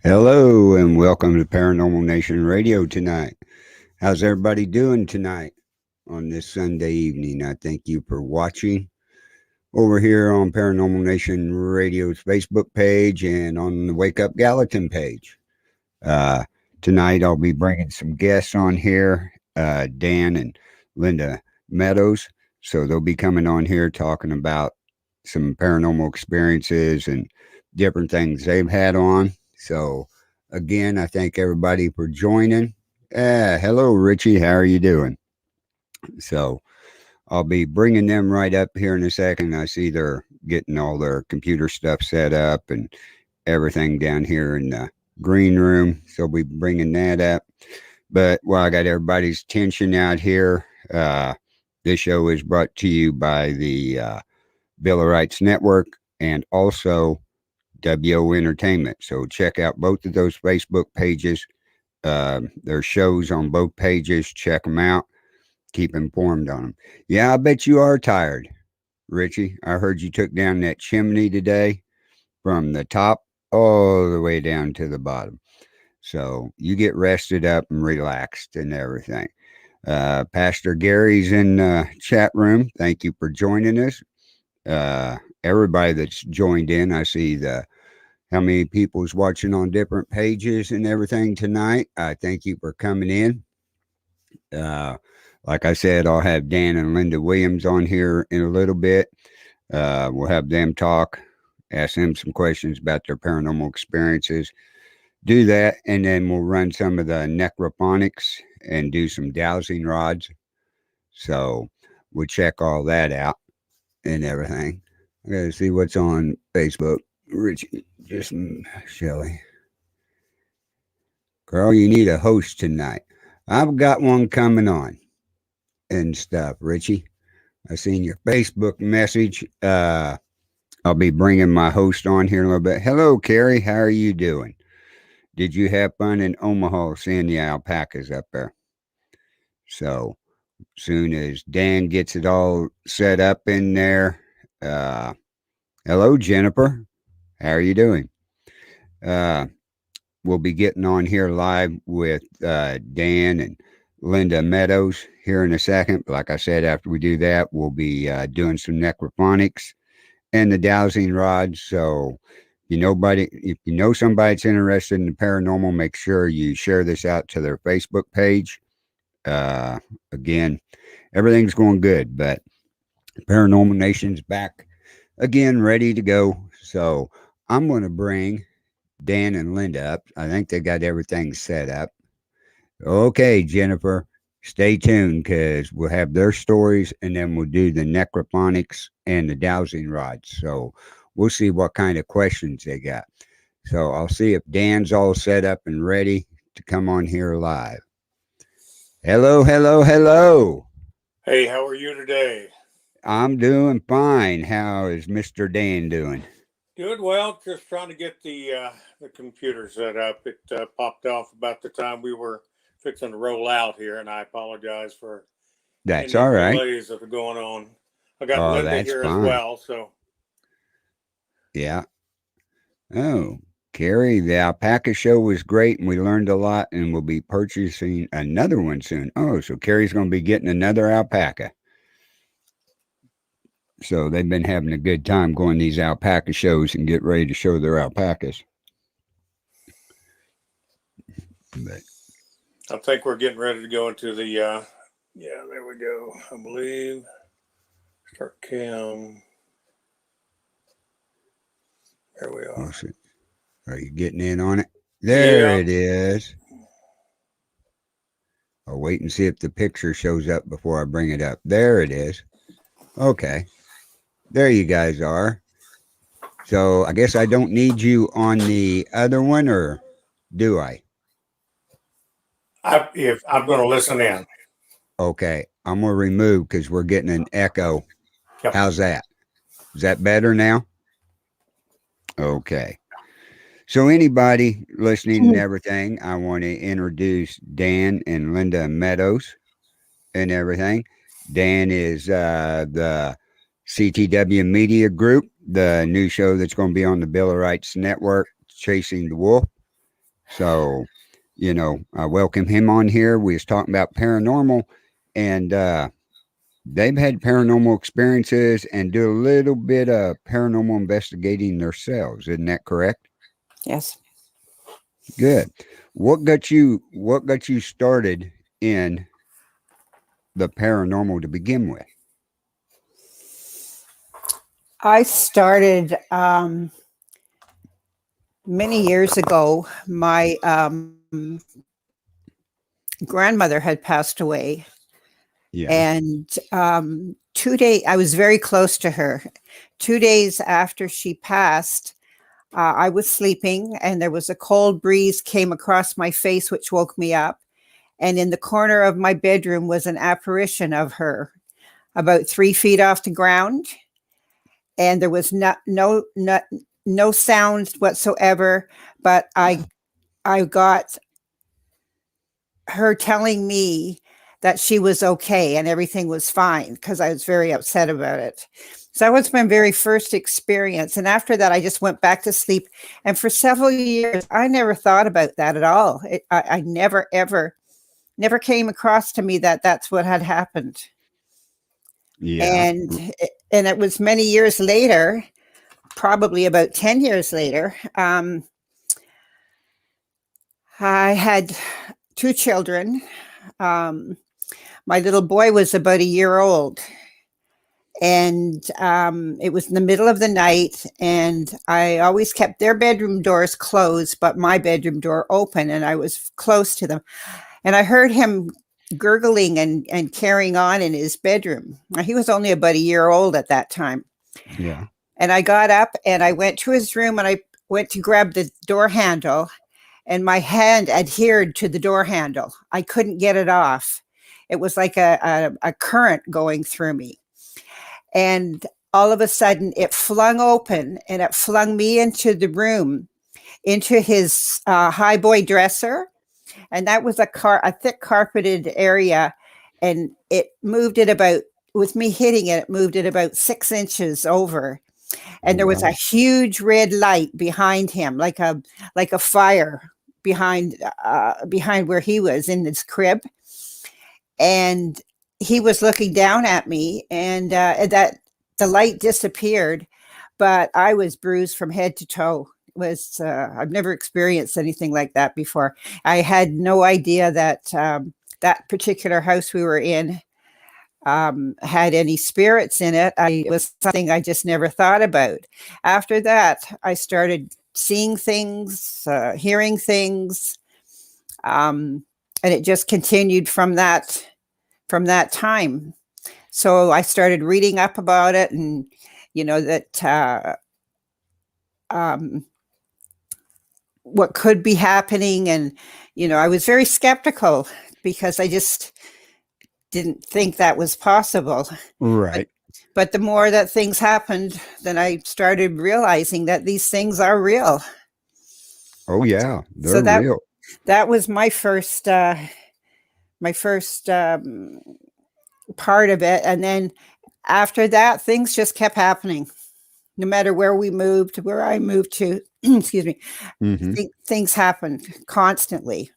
Hello and welcome to Paranormal Nation Radio tonight. How's everybody doing tonight on this Sunday evening? I thank you for watching over here on Paranormal Nation Radio's Facebook page and on the Wake Up Gallatin page. Uh, Tonight I'll be bringing some guests on here, Dan and Linda Meadows. So they'll be coming on here talking about some paranormal experiences and different things they've had on. So again, I thank everybody for joining. Hello, Richie. How are you doing? So I'll be bringing them right up here in a second. I see they're getting all their computer stuff set up and everything down here in the green room. So we'll be bringing that up. But while I got everybody's attention out here, this show is brought to you by the Bill of Rights Network and also WO Entertainment. So check out both of those Facebook pages. There's shows on both pages. Check them out. Keep informed on them. Yeah, I bet you are tired, Richie. I heard you took down that chimney today from the top all the way down to the bottom. So you get rested up and relaxed and everything. Pastor Gary's in the chat room. Thank you for joining us. Everybody that's joined in, I see how many people's watching on different pages and everything tonight. I thank you for coming in. Like I said, I'll have Dan and Linda Williams on here in a little bit. We'll have them talk, ask them some questions about their paranormal experiences. Do that, and then we'll run some of the necrophonics and do some dowsing rods. So we'll check all that out and everything. I gotta see what's on Facebook. Richie, just Shelly. Girl, you need a host tonight. I've got one coming on and stuff, Richie. I seen your Facebook message. I'll be bringing my host on here in a little bit. Hello, Carrie. How are you doing? Did you have fun in Omaha seeing the alpacas up there? So, soon as Dan gets it all set up in there, uh, hello, Jennifer. How are you doing? Uh, we'll be getting on here live with Dan and Linda Meadows here in a second. Like I said, after we do that, we'll be doing some necrophonics and the dowsing rods. So if you know somebody that's interested in the paranormal, make sure you share this out to their Facebook page. Again, everything's going good, but Paranormal Nation's back again, ready to go. So I'm going to bring Dan and Linda up. I think they got everything set up. Okay, Jennifer, stay tuned because we'll have their stories and then we'll do the necrophonics and the dowsing rods. So we'll see what kind of questions they got. So I'll see if Dan's all set up and ready to come on here live. Hello, hello, hello. Hey, how are you today? I'm doing fine. How is Mr. Dan doing? Good. Well, just trying to get the computer set up. It popped off about the time we were fixing to roll out here, and I apologize for That's any all right. delays that are going on. I got Oh, Linda that's here fine. as well, so Yeah. Oh, Carrie, the alpaca show was great and we learned a lot and we'll be purchasing another one soon. Oh, so Carrie's going to be getting another alpaca. So they've been having a good time going to these alpaca shows and get ready to show their alpacas. But I think we're getting ready to go into the, yeah, there we go, I believe. Start cam. There we are. Are you getting in on it? There it is. I'll wait and see if the picture shows up before I bring it up. There it is. Okay. There you guys are. So I guess I don't need you on the other one, or do I? If I'm going to listen in. Okay. I'm going to remove because we're getting an echo. Yep. How's that? Is that better now? Okay. So anybody listening and everything, I want to introduce Dan and Linda Meadows and everything. Dan is the CTW Media Group, the new show that's going to be on the Bill of Rights Network, Chasing the Wolf. So, I welcome him on here. We was talking about paranormal, and they've had paranormal experiences and do a little bit of paranormal investigating themselves. Isn't that correct? Yes. Good. What got you started in the paranormal to begin with? I started many years ago. My grandmother had passed away, Yeah. and 2 days, I was very close to her. 2 days after she passed, I was sleeping, and there was a cold breeze came across my face, which woke me up. And in the corner of my bedroom was an apparition of her, about 3 feet off the ground, and there was no sound whatsoever. But I got her telling me that she was okay and everything was fine because I was very upset about it. So that was my very first experience. And after that, I just went back to sleep. And for several years, I never thought about that at all. I never, ever, never came across to me that that's what had happened. Yeah. And it was many years later, probably about 10 years later. I had two children. Um, my little boy was about a year old, and it was in the middle of the night, and I always kept their bedroom doors closed but my bedroom door open, and I was close to them, and I heard him gurgling and carrying on in his bedroom. Now, he was only about a year old at that time. Yeah. And I got up and I went to his room, and I went to grab the door handle, and my hand adhered to the door handle. I couldn't get it off. It was like a current going through me. And all of a sudden, it flung open, and it flung me into the room, into his high boy dresser. And that was a thick carpeted area. And it moved it about, with me hitting it, it moved it about 6 inches over. Oh, And there was a wow. huge red light behind him, like a fire behind where he was in his crib. And he was looking down at me, and that the light disappeared, but I was bruised from head to toe. It was I've never experienced anything like that before. I had no idea that that particular house we were in had any spirits in it. It was something I just never thought about. After that, I started seeing things, hearing things, um, and it just continued from that time. So I started reading up about it, and that um, what could be happening, and I was very skeptical because I just didn't think that was possible. But Right. but the more that things happened, then I started realizing that these things are real. Oh, yeah. So They're that real. that was my first part of it, and then after that, things just kept happening. No matter where we moved, where I moved to, excuse me, Hmm. things happened constantly.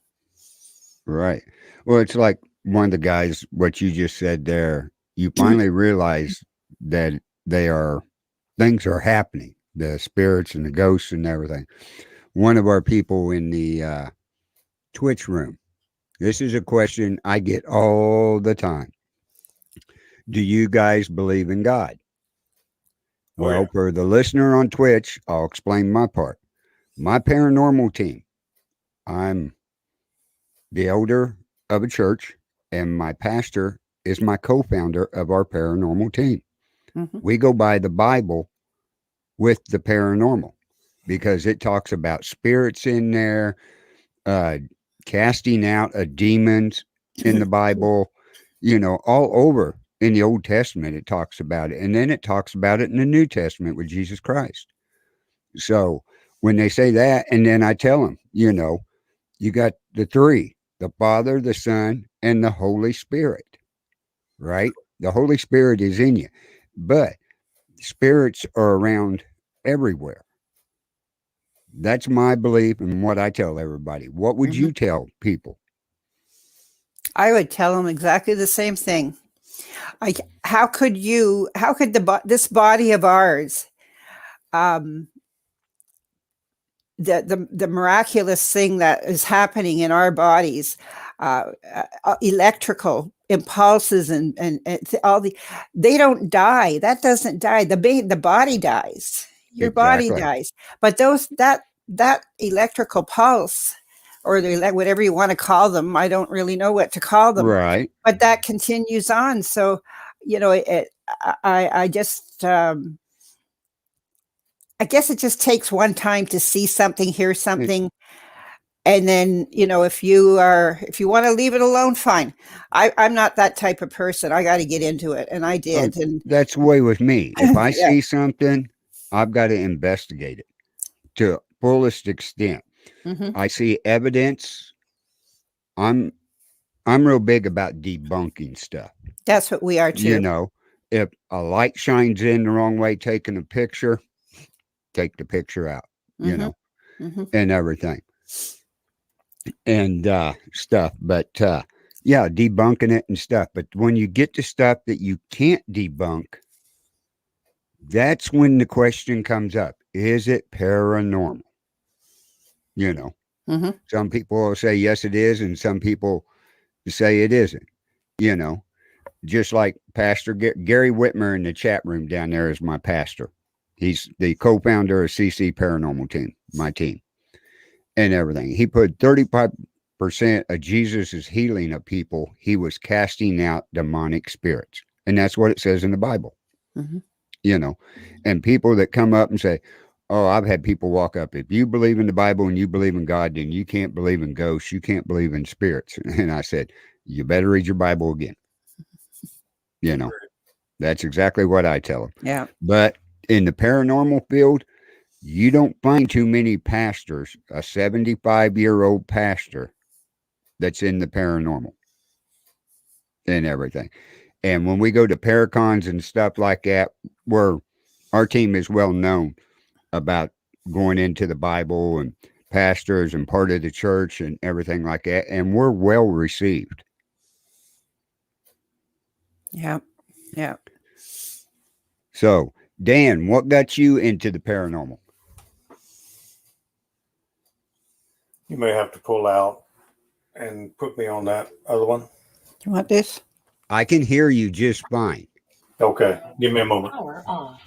Right. Well, it's like one of the guys, what you just said there, you finally realize that they are, things are happening, the spirits and the ghosts and everything. One of our people in the Twitch room, this is a question I get all the time. Do you guys believe in God? Oh yeah. Well, for the listener on Twitch, I'll explain my part. My paranormal team, I'm the elder of a church, and my pastor is my co founder of our paranormal team. Mhm. We go by the Bible with the paranormal because it talks about spirits in there, uh, casting out of demons in the Bible, all over in the Old Testament, it talks about it. And then it talks about it in the New Testament with Jesus Christ. So when they say that, and then I tell them, you got the three, the Father, the Son, and the Holy Spirit, right? The Holy Spirit is in you, but spirits are around everywhere. That's my belief and what I tell everybody. What would you tell people? I would tell them exactly the same thing. How could this body of ours, um, the miraculous thing that is happening in our bodies, electrical impulses and all they don't die. That doesn't die. The body dies. Your body Exactly. dies. But that electrical pulse, or whatever you want to call them, I don't really know what to call them, Right. but that continues on. So, I just, I guess it just takes one time to see something, hear something, and then, if you want to leave it alone, fine. I'm not that type of person. I got to get into it, and I did. And That's the way with me. If I yeah. see something, I've got to investigate it to fullest extent. Mm-hmm. I see evidence. I'm real big about debunking stuff. That's what we are You too. know, if a light shines in the wrong way, taking a picture, take the picture out. You Mm-hmm. know, Mm-hmm. and everything and stuff. But yeah, debunking it and stuff. But when you get to stuff that you can't debunk, that's when the question comes up: is it paranormal? You know, Mm-hmm. some people will say yes, it is, and some people say it isn't. You know, just like Pastor Gary Whitmer in the chat room down there is my pastor. He's the co-founder of CC Paranormal Team, my team, and everything. He put 35% of Jesus's healing of people, he was casting out demonic spirits, and that's what it says in the Bible. Mm-hmm. You know, and people that come up and say, "Oh, I've had people walk up. If you believe in the Bible and you believe in God, then you can't believe in ghosts. You can't believe in spirits." And I said, "You better read your Bible again." You know, that's exactly what I tell them. Yeah. But in the paranormal field, you don't find too many pastors, a 75-year-old pastor that's in the paranormal and everything. And when we go to paracons and stuff like that, where our team is well known about going into the Bible and pastors and part of the church and everything like that, and we're well received. Yeah. Yeah. So, Dan, what got you into the paranormal? You may have to pull out and put me on that other one. You want this? I can hear you just fine. Okay, give me a moment. Power off.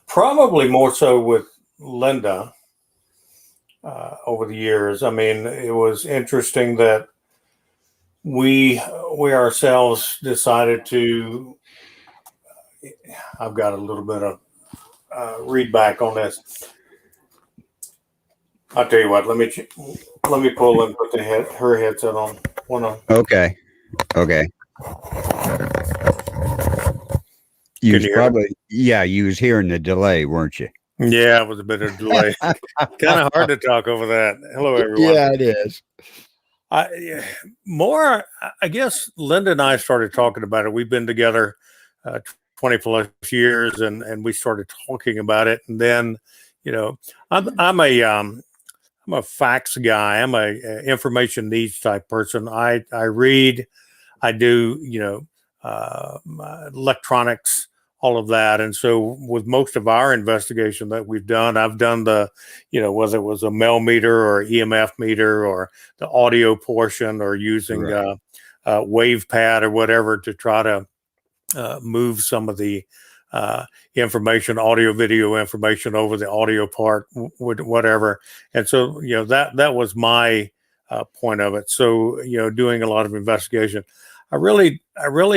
Probably more so with Linda over the years. I mean, it was interesting that we ourselves decided to. I've got a little bit of read back on this. I'll tell you what. Let me pull and put her headset on. One on. Okay. You was you hear probably you was hearing the delay, weren't you? Yeah, it was a bit of a delay. Kind of hard to talk over that. Hello, everyone. Yeah, it is. I guess Linda and I started talking about it. We've been together 20 plus years, and we started talking about it. And then, I'm a facts guy. I'm a information needs type person. I read, I do, electronics, all of that. And so with most of our investigation that we've done, I've done the, whether it was a mel meter or EMF meter or the audio portion or using wave pad or whatever to try to move some of the information, audio, video information over the audio part, whatever. And so, that was my point of it. So, doing a lot of investigation. I really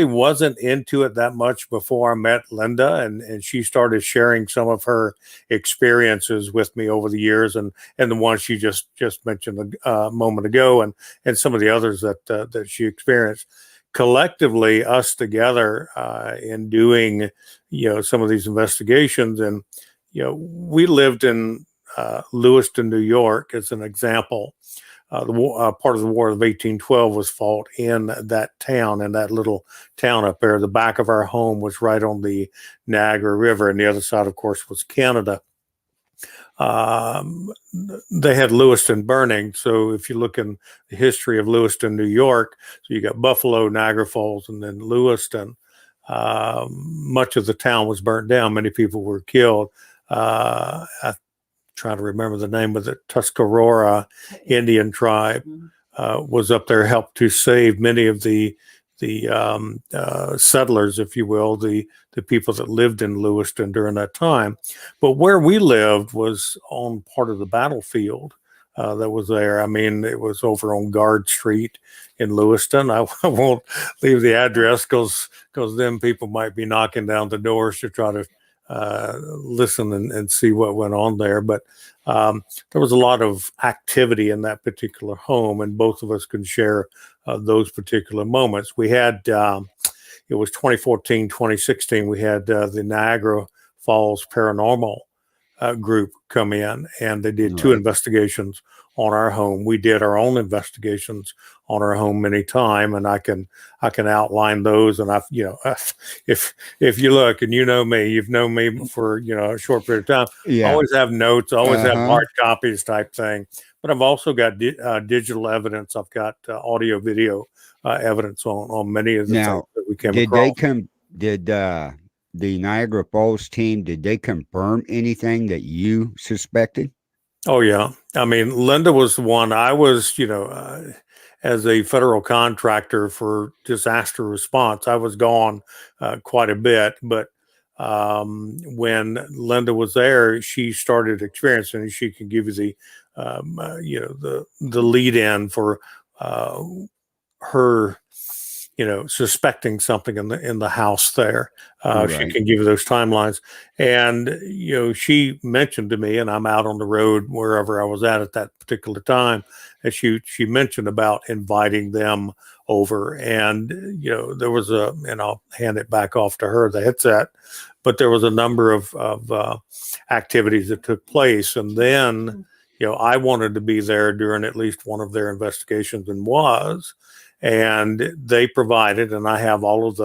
wasn't into it that much before I met Linda, and she started sharing some of her experiences with me over the years, and the one she just mentioned a moment ago, and some of the others that she experienced. Collectively, us together in doing some of these investigations, and we lived in Lewiston, New York, as an example. part of the War of 1812 was fought in that town, in that little town up there. The back of our home was right on the Niagara River, and the other side, of course, was Canada. They had Lewiston burning. So if you look in the history of Lewiston, New York, so you got Buffalo, Niagara Falls, and then Lewiston. Much of the town was burnt down. Many people were killed. I'm trying to remember the name of the Tuscarora Indian tribe was up there, helped to save many of the settlers, if you will, the people that lived in Lewiston during that time. But where we lived was on part of the battlefield that was there. I mean, it was over on Guard Street in Lewiston. I won't leave the address because then people might be knocking down the doors to try to listen and see what went on there. But there was a lot of activity in that particular home, and both of us can share those particular moments. We had, it was 2014, 2016, we had the Niagara Falls Paranormal group come in, and they did two investigations on our home. We did our own investigations on our home many times, and I can outline those. And I've, if you look, and you know me, you've known me for a short period of time. Yeah. I always have notes, always have hard copies type thing. But I've also got digital evidence. I've got audio, video evidence on many of the things that we came across. Did the Niagara Falls team, did they confirm anything that you suspected? Oh, yeah. I mean, Linda was the one. I was, as a federal contractor for disaster response, I was gone quite a bit. But when Linda was there, she started experiencing, and she can give you the lead in for her, suspecting something in the house there. She can give you those timelines. And, she mentioned to me, and I'm out on the road wherever I was at that particular time, and she mentioned about inviting them over. And, there was and I'll hand it back off to her, the headset, but there was a number of activities that took place. And then, I wanted to be there during at least one of their investigations, and was. And they provided, and I have all of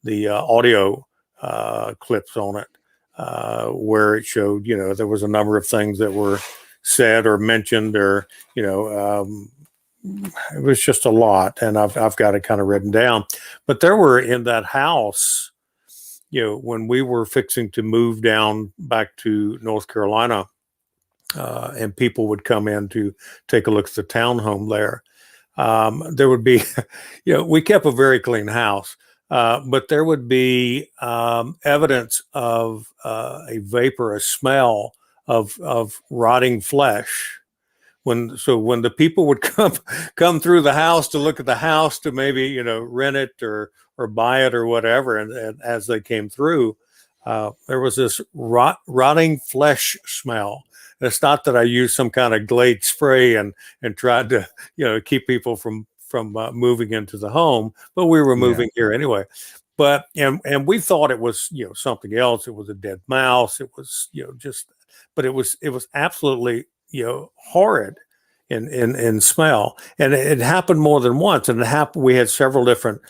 the audio clips on it, where it showed, there was a number of things that were said or mentioned, or it was just a lot, and I've got it kind of written down. But there were in that house, when we were fixing to move down back to North Carolina, and people would come in to take a look at the townhome there. There would be, we kept a very clean house, but there would be evidence of a vapor, a smell of rotting flesh. When the people would come through the house to look at the house, to maybe rent it or buy it or whatever, and as they came through, there was this rotting flesh smell. It's not that I used some kind of Glade spray and tried to, keep people from moving into the home, but we were moving here anyway. But and we thought it was something else. It was a dead mouse. It was but it was absolutely horrid in smell, and it happened more than once. And it happened. We had several different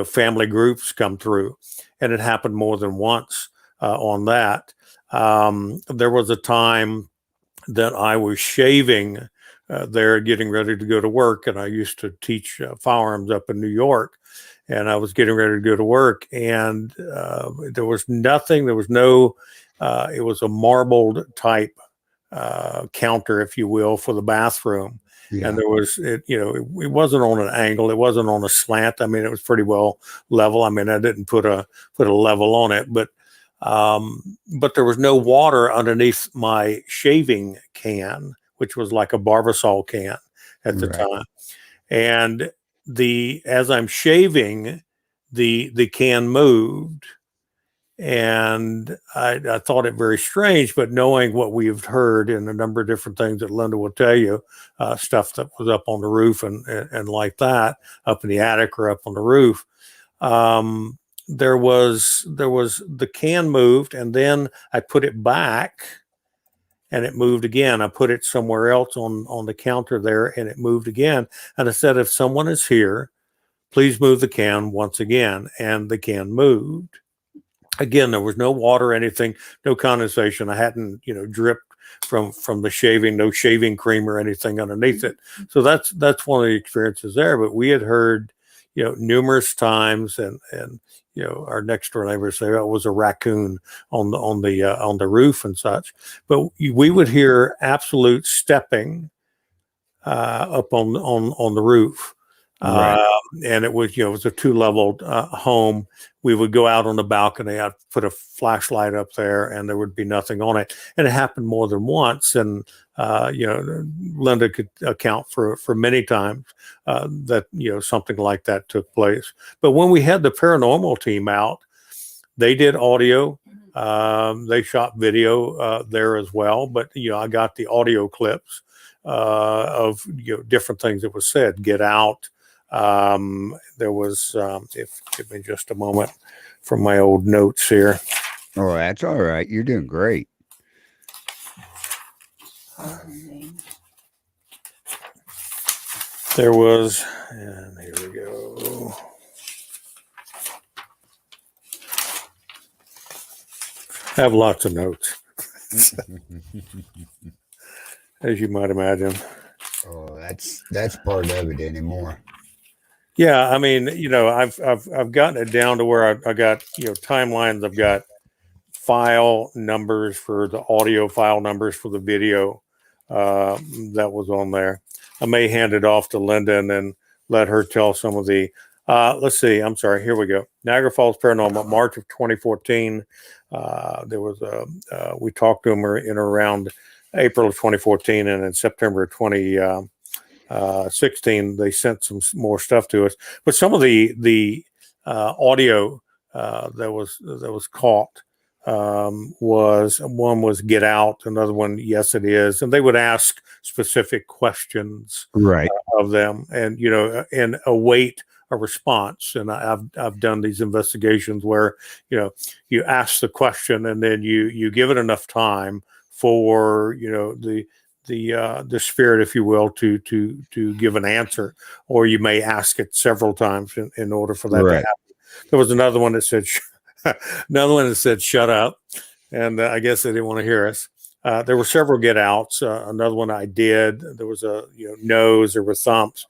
family groups come through, and it happened more than once on that. There was a time that I was shaving there, getting ready to go to work. And I used to teach firearms up in New York. And I was getting ready to go to work. And there was nothing, there was no, it was a marbled type counter, if you will, for the bathroom. Yeah. And there was, it wasn't on an angle. It wasn't on a slant. I mean, it was pretty well level. I mean, I didn't put a level on it, but there was no water underneath my shaving can, which was like a Barbasol can at the time. And as I'm shaving, the can moved, and I thought it very strange. But knowing what we've heard and a number of different things that Linda will tell you, stuff that was up on the roof and like that, up in the attic or up on the roof. There was the can moved, and then I put it back, and it moved again. I put it somewhere else on the counter there, and it moved again. And I said, if someone is here, please move the can once again. And the can moved. Again, there was no water, anything, no condensation. I hadn't, dripped from the shaving, no shaving cream or anything underneath it. So that's one of the experiences there. But we had heard, numerous times, and our next door neighbors say, oh, it was a raccoon on the roof and such. But we would hear absolute stepping up on the roof. Right. And it was, it was a 2-leveled home. We would go out on the balcony. I'd put a flashlight up there, and there would be nothing on it. And it happened more than once. And Linda could account for many times that something like that took place. But when we had the paranormal team out, they did audio. They shot video there as well. But I got the audio clips of different things that was said. Get out. There was, give me just a moment from my old notes here. Oh, that's all right. You're doing great. There was, and here we go. I have lots of notes, as you might imagine. Oh, that's part of it anymore. Yeah, I mean, I've gotten it down to where I got timelines. I've got file numbers for the audio, file numbers for the video that was on there. I may hand it off to Linda and then let her tell some of the. Let's see. I'm sorry. Here we go. Niagara Falls Paranormal, March of 2014. There was we talked to them in around April of 2014, and in September of 2016, they sent some more stuff to us. But some of the audio that was caught was get out, another one yes it is, and they would ask specific questions Right. of them, and and await a response. And I've done these investigations where you ask the question and then you give it enough time for the spirit, if you will, to give an answer, or you may ask it several times in order for that to happen. There was another one that said shut up, and I guess they didn't want to hear us. There were several get outs. Another one I did. There was a no's. There were thumps.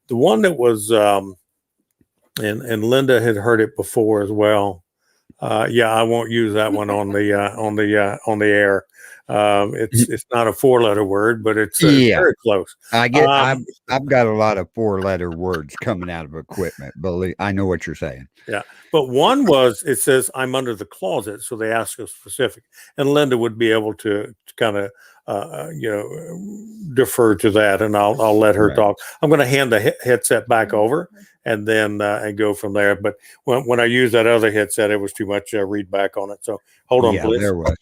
The one that was and Linda had heard it before as well. I won't use that one on the air. It's not a 4-letter word, but it's very close. I've got a lot of 4-letter words coming out of equipment. I know what you're saying. Yeah. But one was, it says, I'm under the closet. So they ask us specific, and Linda would be able to kind of, defer to that, and I'll let her talk. I'm going to hand the headset back over and then and go from there. But when I used that other headset, it was too much read back on it. So hold on, please. There was.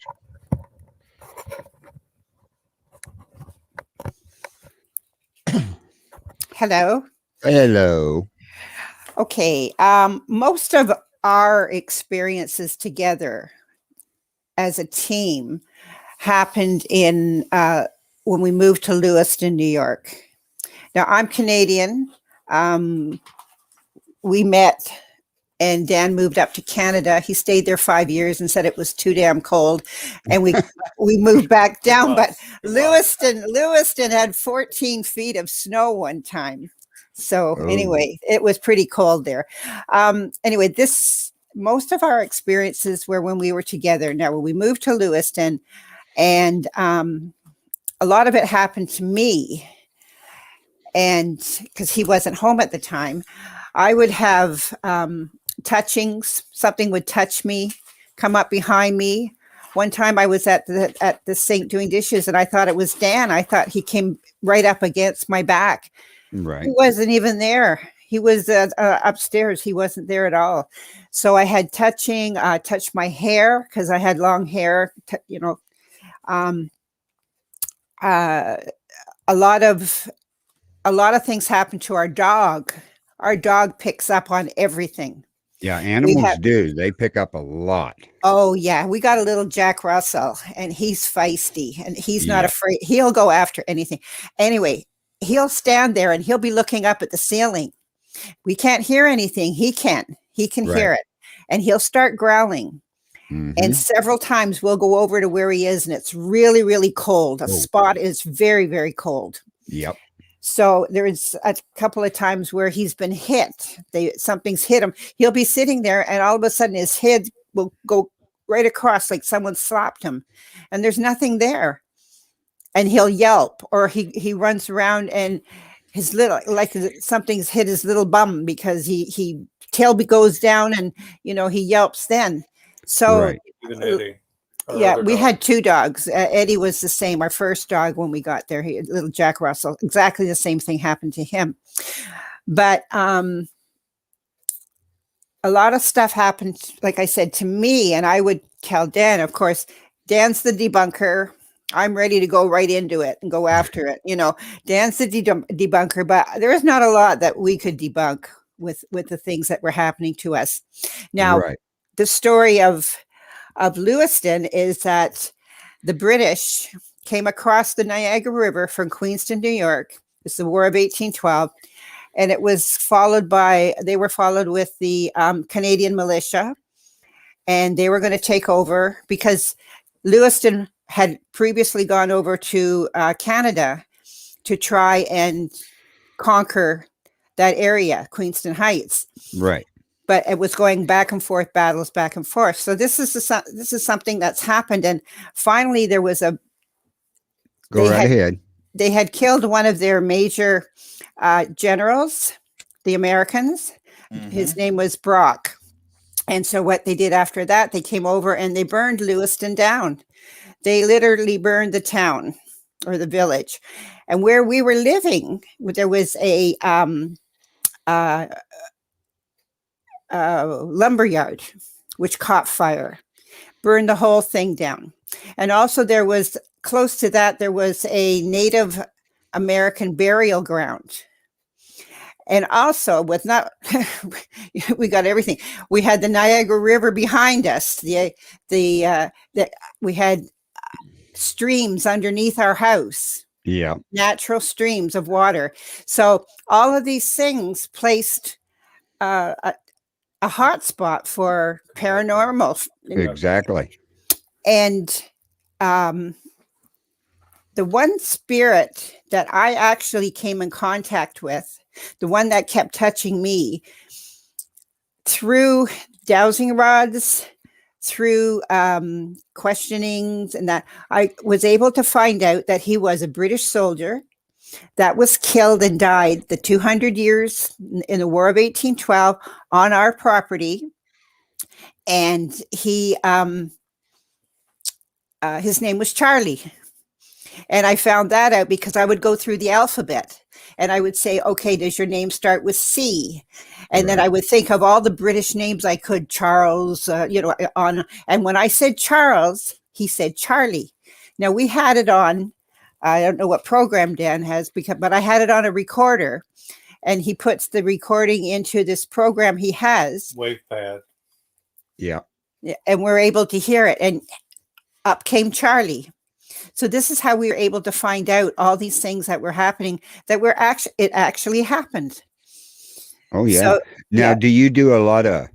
Hello. Hello. Okay. Most of our experiences together as a team happened in when we moved to Lewiston, New York. Now, I'm Canadian. We met, and Dan moved up to Canada. He stayed there 5 years and said it was too damn cold, and we moved back down. But Lewiston had 14 feet of snow one time. So anyway, it was pretty cold there. Anyway, most of our experiences were when we were together. Now, when we moved to Lewiston, and a lot of it happened to me, and because he wasn't home at the time, I would have touchings. Something would touch me, come up behind me. One time I was at the sink doing dishes, and I thought it was Dan. I thought he came right up against my back. Right. He wasn't even there. He was upstairs. He wasn't there at all. So I had touching, touched my hair because I had long hair. A lot of things happened to our dog. Our dog picks up on everything. Yeah, We animals have, do. They pick up a lot. oh yeah, we got a little Jack Russell, and he's feisty, and he's not Yeah, afraid. He'll go after anything. Anyway, he'll stand there and he'll be looking up at the ceiling. We can't hear anything. He can. He can right. hear it, and he'll start growling. And Mm-hmm. several times we'll go over to where he is, and it's really, really cold. A Oh, spot is very, very cold. yep. So there's a couple of times where he's been hit. Something's hit him. He'll be sitting there, and all of a sudden his head will go right across like someone slapped him, and there's nothing there. And he'll yelp, or he runs around, and his little, like something's hit his little bum, because he tail goes down, and he yelps then. So Right. Even Eddie. Our yeah, other we dog. had two dogs. Eddie was the same. Our first dog, when we got there, little Jack Russell, exactly the same thing happened to him. But a lot of stuff happened, like I said, to me, and I would tell Dan. Of course, Dan's the debunker. I'm ready to go right into it and go after it. Dan's the debunker, but there is not a lot that we could debunk with the things that were happening to us. Now, Right. the story of Lewiston is that the British came across the Niagara River from Queenston, New York. It's the War of 1812. And it was they were followed with the Canadian militia. And they were going to take over, because Lewiston had previously gone over to Canada to try and conquer that area, Queenston Heights. Right. But it was going back and forth, battles back and forth. So this is something that's happened, and finally there was Go right ahead. They had killed one of their major generals, the Americans. Mhm. His name was Brock, and so what they did after that, they came over and they burned Lewiston down. They literally burned the town or the village, and where we were living, there was a lumberyard, which caught fire, burned the whole thing down. And also there was, close to that, there was a Native American burial ground. And also with not, we got everything. We had the Niagara River behind us. We had streams underneath our house. Yeah. Natural streams of water. So all of these things placed a hot spot for paranormal. Exactly. And the one spirit that I actually came in contact with, the one that kept touching me through dowsing rods, through questionings, and that, I was able to find out that he was a British soldier that was killed and died the 200 years in the War of 1812 on our property. And he, his name was Charlie. And I found that out because I would go through the alphabet and I would say, okay, does your name start with C? And then Right. I would think of all the British names I could, Charles, and when I said Charles, he said Charlie. Now we had it on, I don't know what program Dan has, but I had it on a recorder, and he puts the recording into this program he has. WavePad. Yeah. And we're able to hear it, and up came Charlie. So this is how we were able to find out all these things that were happening, that it actually happened. Oh, yeah. So, Now, yeah. do you do a lot of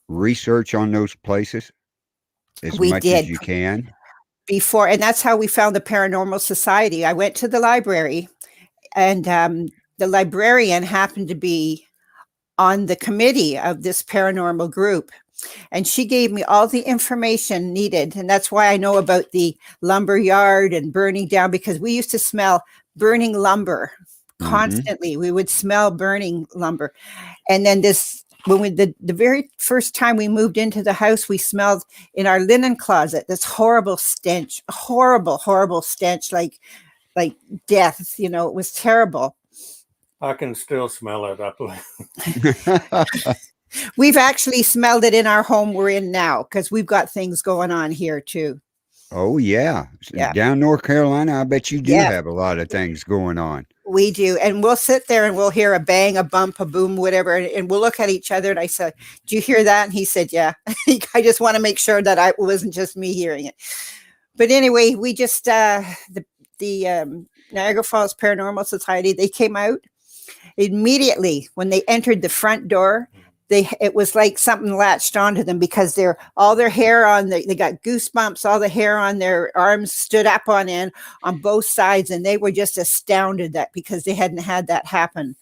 research on those places as We much did. as you can? Before, and that's how we found the Paranormal Society. I went to the library, and the librarian happened to be on the committee of this paranormal group, and she gave me all the information needed. And that's why I know about the lumber yard and burning down, because we used to smell burning lumber constantly. We would smell burning lumber. And then when the very first time we moved into the house, we smelled in our linen closet this horrible stench, horrible stench, like death. It was terrible. I can still smell it, I believe. We've actually smelled it in our home we're in now, because we've got things going on here too. Oh, yeah. Yeah. Down North Carolina, I bet you do Yeah. have a lot of things going on. We do. And we'll sit there and we'll hear a bang, a bump, a boom, whatever. And we'll look at each other. And I said, "Do you hear that?" And he said, "Yeah." I just want to make sure that it wasn't just me hearing it. But anyway, we just, the Niagara Falls Paranormal Society, they came out immediately when they entered the front door. It was like something latched onto them because all their hair they got goosebumps, all the hair on their arms stood up on end on both sides, and they were just astounded that because they hadn't had that happen.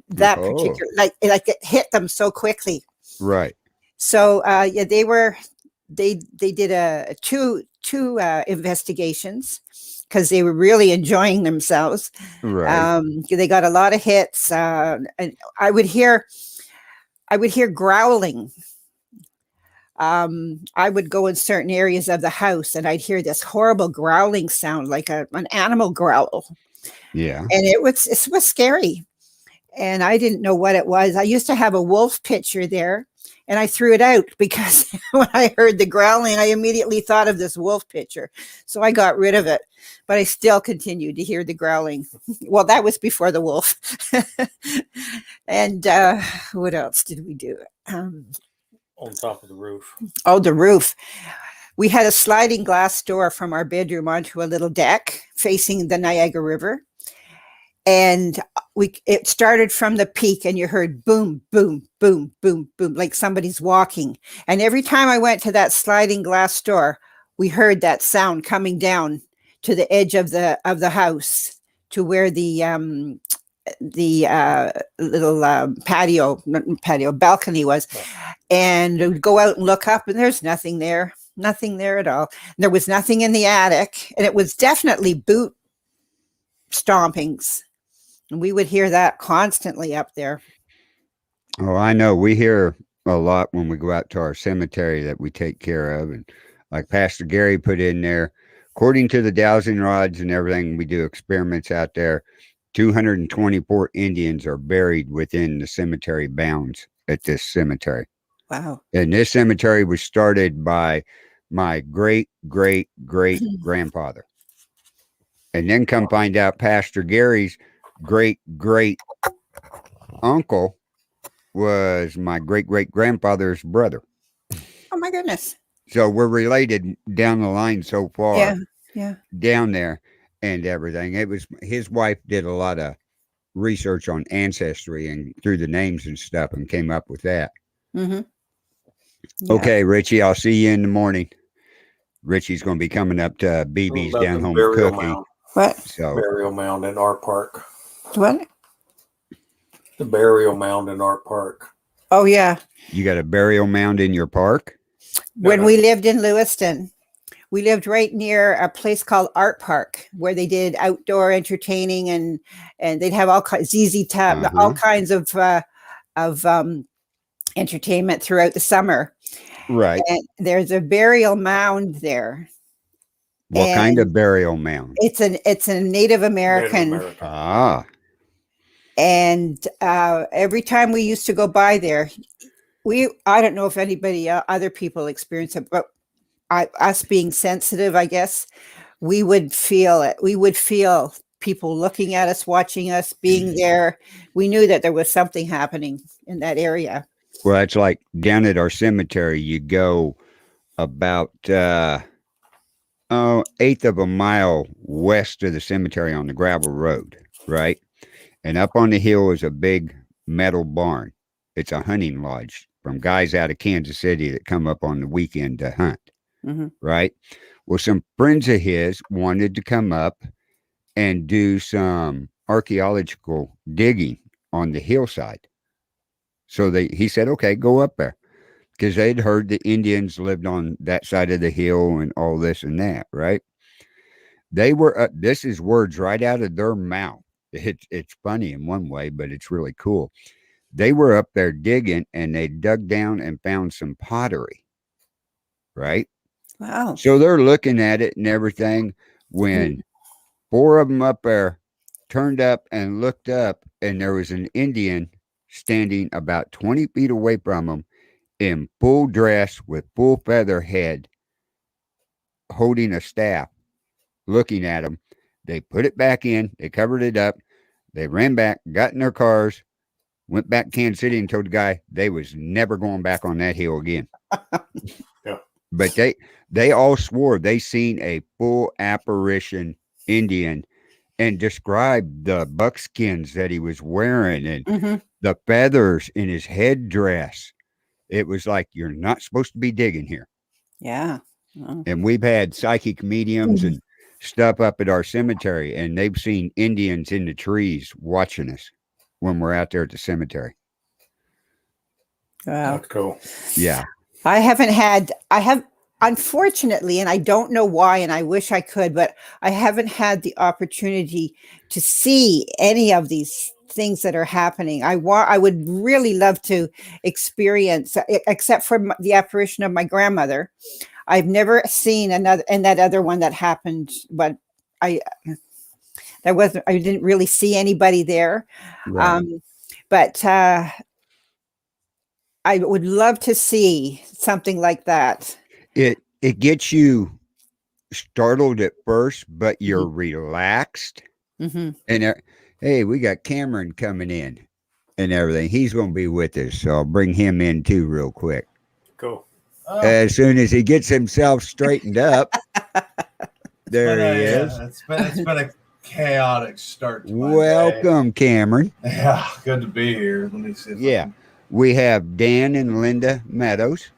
That particular, like it hit them so quickly. Right. So yeah, they did two investigations because they were really enjoying themselves. Right. They got a lot of hits, and I would hear growling. I would go in certain areas of the house and I'd hear this horrible growling sound, like an animal growl. Yeah. And it was scary. And I didn't know what it was. I used to have a wolf picture there and I threw it out because when I heard the growling, I immediately thought of this wolf picture. So I got rid of it, but I still continued to hear the growling. Well, that was before the wolf. And what else did we do? On top of the roof. Oh, the roof. We had a sliding glass door from our bedroom onto a little deck facing the Niagara River. And it started from the peak and you heard boom, boom, boom, boom, boom, like somebody's walking. And every time I went to that sliding glass door, we heard that sound coming down to the edge of the house to where the little patio balcony was. And we'd go out and look up and there's nothing there at all. And there was nothing in the attic, and it was definitely boot stompings. And we would hear that constantly up there. Oh, I know. We hear a lot when we go out to our cemetery that we take care of. And like Pastor Gary put in there, according to the dowsing rods and everything, we do experiments out there. 224 Indians are buried within the cemetery bounds at this cemetery. Wow. And this cemetery was started by my great, great, great grandfather. And then come find out Pastor Gary's great, great uncle was my great, great grandfather's brother. Oh my goodness. So we're related down the line so far. Yeah. Down there and everything. It was his wife did a lot of research on ancestry and through the names and stuff and came up with that. Mm-hmm. Yeah. Okay, Richie, I'll see you in the morning. Richie's going to be coming up to BB's down home cookie. Mound. What? So burial mound in our park. What? The burial mound in our park. Oh yeah. You got a burial mound in your park? When we lived in Lewiston, we lived right near a place called Art Park where they did outdoor entertaining and they'd have all kinds ZZ Top, all kinds of entertainment throughout the summer. Right. And there's a burial mound there. What kind of burial mound? It's a Native American. Ah. And every time we used to go by there, I don't know if anybody other people experience it, but us being sensitive, I guess, we would feel it. We would feel people looking at us, watching us, being there. We knew that there was something happening in that area. Well, it's like down at our cemetery, you go about eighth of a mile west of the cemetery on the gravel road, right? And up on the hill is a big metal barn. It's a hunting lodge from guys out of Kansas City that come up on the weekend to hunt, right? Well, some friends of his wanted to come up and do some archaeological digging on the hillside. So he said, okay, go up there. Because they'd heard the Indians lived on that side of the hill and all this and that, right? They were, this is words right out of their mouth. It's funny in one way, but it's really cool. They were up there digging and they dug down and found some pottery, right? Wow. So they're looking at it and everything when four of them up there turned up and looked up and there was an Indian standing about 20 feet away from them in full dress with full feather head, holding a staff, looking at them. They put it back in, they covered it up. They ran back, got in their cars, went back to Kansas City and told the guy they was never going back on that hill again. Yeah. But they all swore they seen a full apparition Indian and described the buckskins that he was wearing and Mhm. the feathers in his headdress. It was like, you're not supposed to be digging here. Yeah. Oh. And we've had psychic mediums Mhm. and stuff up at our cemetery, and they've seen Indians in the trees watching us when we're out there at the cemetery. Wow. That's cool. Yeah. I have, unfortunately, and I don't know why, and I wish I could, but I haven't had the opportunity to see any of these things that are happening. I would really love to experience, except for the apparition of my grandmother. I've never seen another, and that other one that happened, but I didn't really see anybody there. Right. But I would love to see something like that. It gets you startled at first, but you're relaxed. Mm-hmm. And hey, we got Cameron coming in and everything. He's going to be with us, so I'll bring him in too real quick. Cool. As soon as he gets himself straightened up, there he is. It's been a chaotic start to my day. Welcome, Cameron. Yeah, good to be here. Let me see. If Yeah. We have Dan and Linda Meadows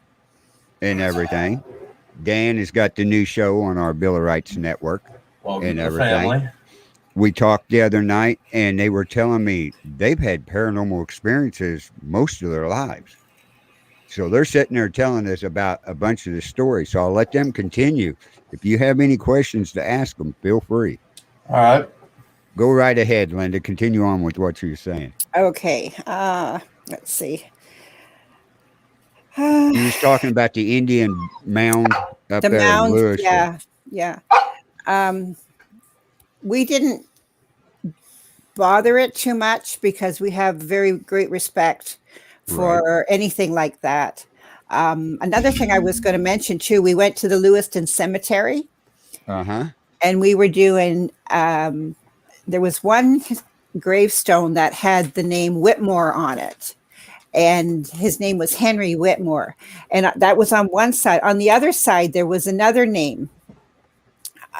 and everything. Dan has got the new show on our Bill of Rights Network. Welcome and to the everything. family. We talked the other night, and they were telling me they've had paranormal experiences most of their lives. So they're sitting there telling us about a bunch of the stories. So I'll let them continue. If you have any questions to ask them, feel free. All right. Go right ahead, Linda. Continue on with what you're saying. Okay. Let's see. You was talking about the Indian mound up The there in mound, Lewiston. yeah. We didn't bother it too much because we have very great respect for anything like that. Another thing I was going to mention too, we went to the Lewiston Cemetery. Uh-huh. And we were doing, there was one gravestone that had the name Whitmore on it. And his name was Henry Whitmore. And that was on one side. On the other side, there was another name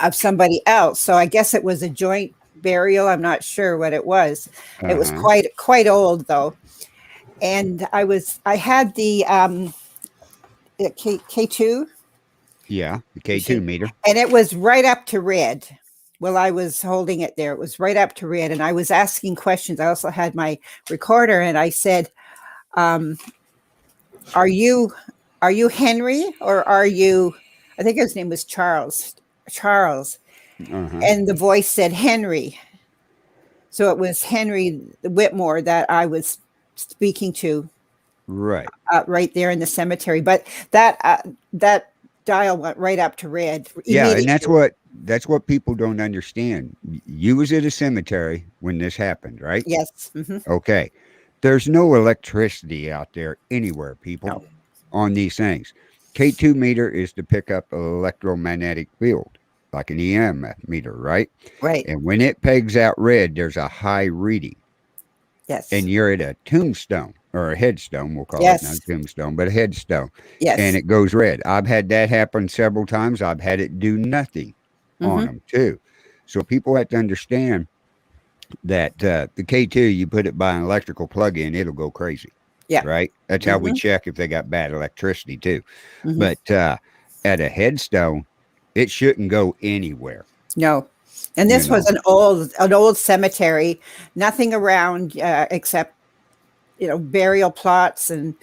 of somebody else. So I guess it was a joint burial. I'm not sure what it was. Uh-huh. It was quite old though. And I had the K2. Yeah, the K2 meter. And it was right up to red. Well, I was holding it there. It was right up to red. And I was asking questions. I also had my recorder and I said, are you Henry or are you, I think his name was Charles. Uh-huh. And the voice said Henry. So it was Henry Whitmore that I was speaking to. Right. Right there in the cemetery. But that dial went right up to red. Yeah, and that's what people don't understand. You was at a cemetery when this happened, right? Yes. Mm-hmm. Okay. There's no electricity out there anywhere, people, on these things. K2 meter is to pick up an electromagnetic field, like an EM meter, right? Right. And when it pegs out red, there's a high reading. Yes. And you're at a tombstone or a headstone, we'll call it, not a tombstone, but a headstone. Yes. And it goes red. I've had that happen several times. I've had it do nothing on them too. So people have to understand that the K2, you put it by an electrical plug-in, it'll go crazy. Yeah. Right? That's how we check if they got bad electricity too. But at a headstone, it shouldn't go anywhere. No. And this was an old cemetery, nothing around except, burial plots and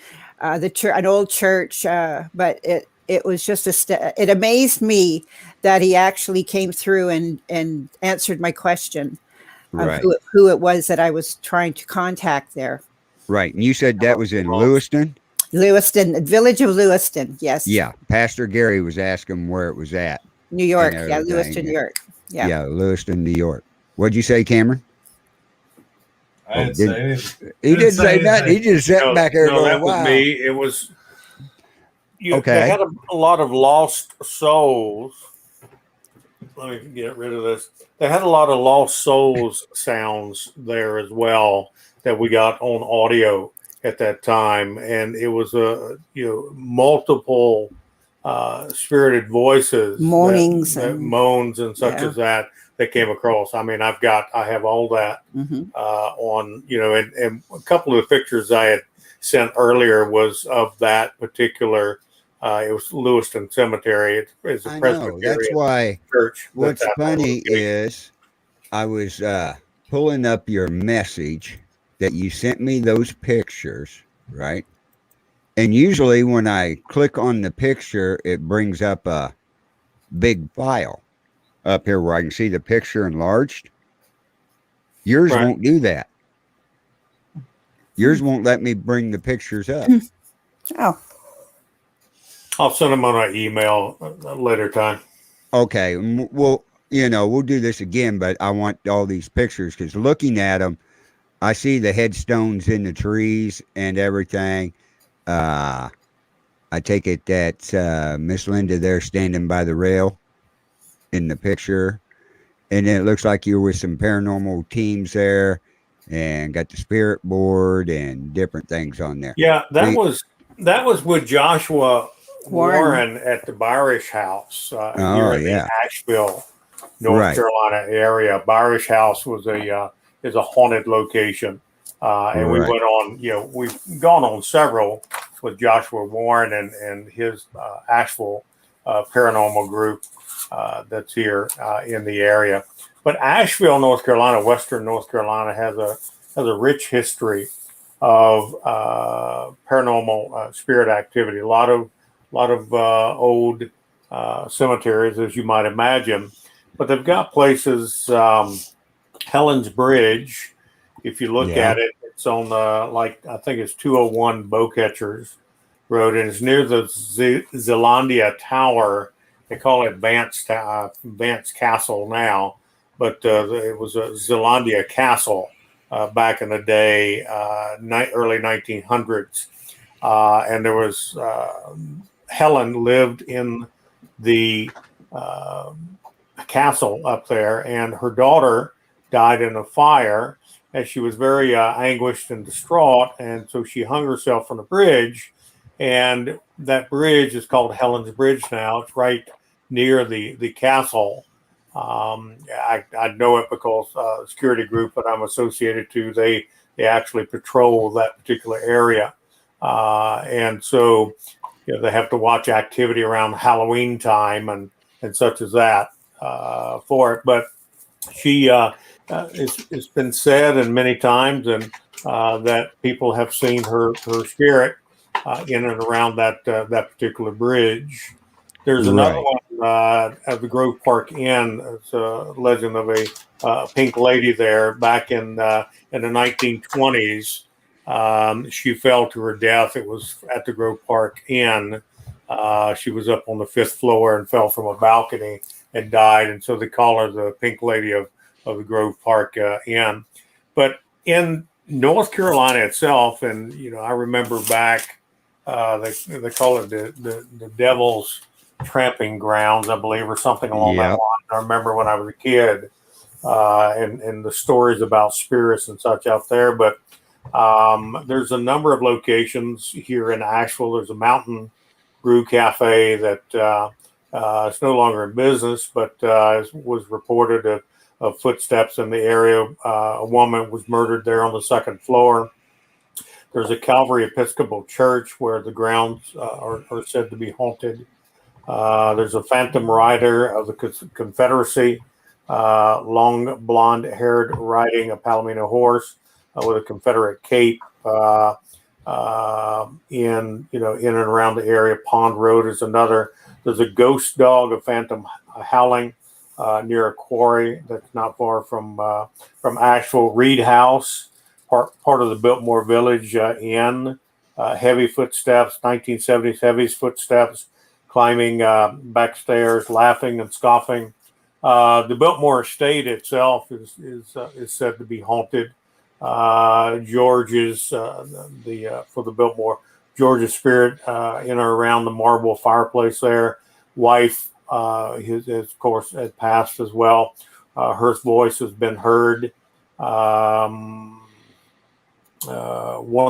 an old church. But it was just it amazed me that he actually came through and answered my question of who it was that I was trying to contact there. Right. And you said that was in Lewiston? Lewiston, the village of Lewiston. Yes. Yeah. Pastor Gary was asking where it was at. New York. Yeah. Lewiston, New York. Yeah. Yeah. Lewiston, New York. What'd you say, Cameron? I didn't say anything. He didn't say nothing. He just sat back there going, that was wow. me. It was, they had a lot of lost souls let me get rid of this. They had a lot of Lost Souls sounds there as well that we got on audio at that time, and it was multiple spirited voices, Moanings that and moans and such yeah. as that came across. I mean, I have all that on, and a couple of the pictures I had sent earlier was of that particular. It was Lewiston Cemetery. It's a I know. That's Presbyterian why church. what's That's at that funny location. is I was pulling up your message that you sent me those pictures, right? And usually when I click on the picture, it brings up a big file up here where I can see the picture enlarged. Yours Right. won't do that. Yours won't let me bring the pictures up. Oh, I'll send them on an email later time. Okay, well, we'll do this again, but I want all these pictures because looking at them, I see the headstones in the trees and everything. I take it that Miss Linda there standing by the rail in the picture, and then it looks like you're with some paranormal teams there, and got the spirit board and different things on there. Yeah, The- that was with Joshua Warren. Warren at the Byrish House oh here in the yeah, Asheville, North right, Carolina area. Byrish House was is a haunted location, and we right, went on. We've gone on several with Joshua Warren and his Asheville paranormal group that's here in the area. But Asheville, North Carolina, Western North Carolina has a rich history of paranormal spirit activity. A lot of old cemeteries, as you might imagine, but they've got places. Helen's Bridge, if you look yeah, at it, it's on I think it's 201 Bowcatchers Road, and it's near the Zealandia Tower. They call it Vance Castle now, but it was a Zealandia Castle back in the day, early 1900s. And there was Helen lived in the castle up there, and her daughter died in a fire, and she was very anguished and distraught, and so she hung herself from the bridge, and that bridge is called Helen's Bridge now. It's right near the castle. I know it because the security group that I'm associated to, they actually patrol that particular area, and so they have to watch activity around Halloween time and such as that for it. But she it's been said and many times, and that people have seen her spirit in and around that particular bridge. There's another right. one at the Grove Park Inn. It's a legend of a pink lady there back in the 1920s. She fell to her death. It was at the Grove Park Inn. She was up on the 5th floor and fell from a balcony and died. And so they call her the Pink Lady of the Grove Park Inn. But in North Carolina itself, and I remember back, they call it the Devil's Tramping Grounds, I believe, or something along that Yep. line. I remember when I was a kid, and the stories about spirits and such out there. But there's a number of locations here in Asheville. There's a Mountain Brew Cafe that it's no longer in business, but was reported of footsteps in the area. A woman was murdered there on the 2nd floor. There's a Calvary Episcopal Church where the grounds are said to be haunted. There's a Phantom Rider of the Confederacy, long blonde-haired riding a Palomino horse with a Confederate cape. In and around the area. Pond Road is another. There's a ghost dog, a phantom howling near a quarry that's not far from Asheville. Reed House, part of the Biltmore Village Inn. Heavy footsteps, 1970s heavy footsteps, climbing back stairs, laughing and scoffing. The Biltmore Estate itself is said to be haunted. George's for the Biltmore, George's spirit in or around the marble fireplace there. Wife his of course had passed as well. Her voice has been heard. One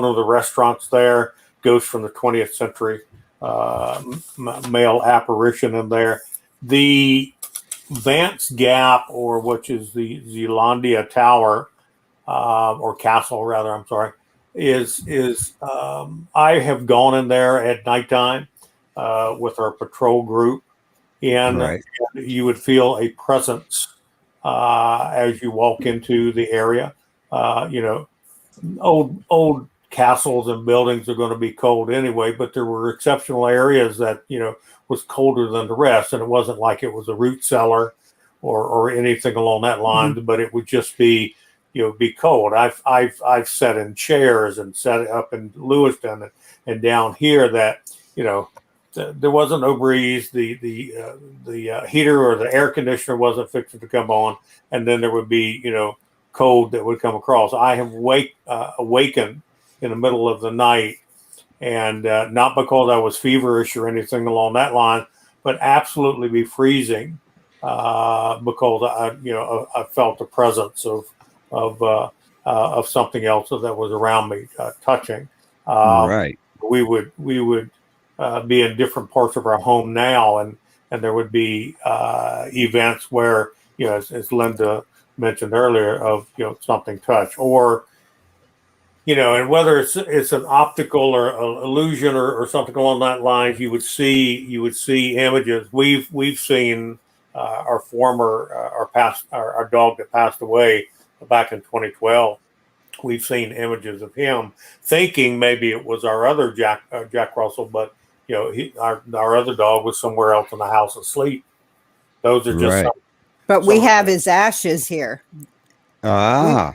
of the restaurants there, Ghost from the 20th Century, male apparition in there. The Vance Gap, or which is the Zealandia Tower, or Castle rather, I'm sorry, is I have gone in there at nighttime with our patrol group, and Right. you would feel a presence as you walk into the area. You know, old castles and buildings are going to be cold anyway, but there were exceptional areas that was colder than the rest, and it wasn't like it was a root cellar or anything along that line, but it would just be be cold. I've sat in chairs and sat up in Lewiston and down here that there wasn't no breeze. The heater or the air conditioner wasn't fixing to come on, and then there would be cold that would come across. I have awakened in the middle of the night, and not because I was feverish or anything along that line, but absolutely be freezing because I felt the presence of something else that was around me touching. Right. We would be in different parts of our home now, and there would be events where as Linda mentioned earlier, of something touch, or and whether it's an optical or illusion or something along that lines, you would see images. We've seen our former our dog that passed away back in 2012. We've seen images of him, thinking maybe it was our other Jack Russell, but our other dog was somewhere else in the house asleep. Those are just Right. But we have his ashes here. Ah,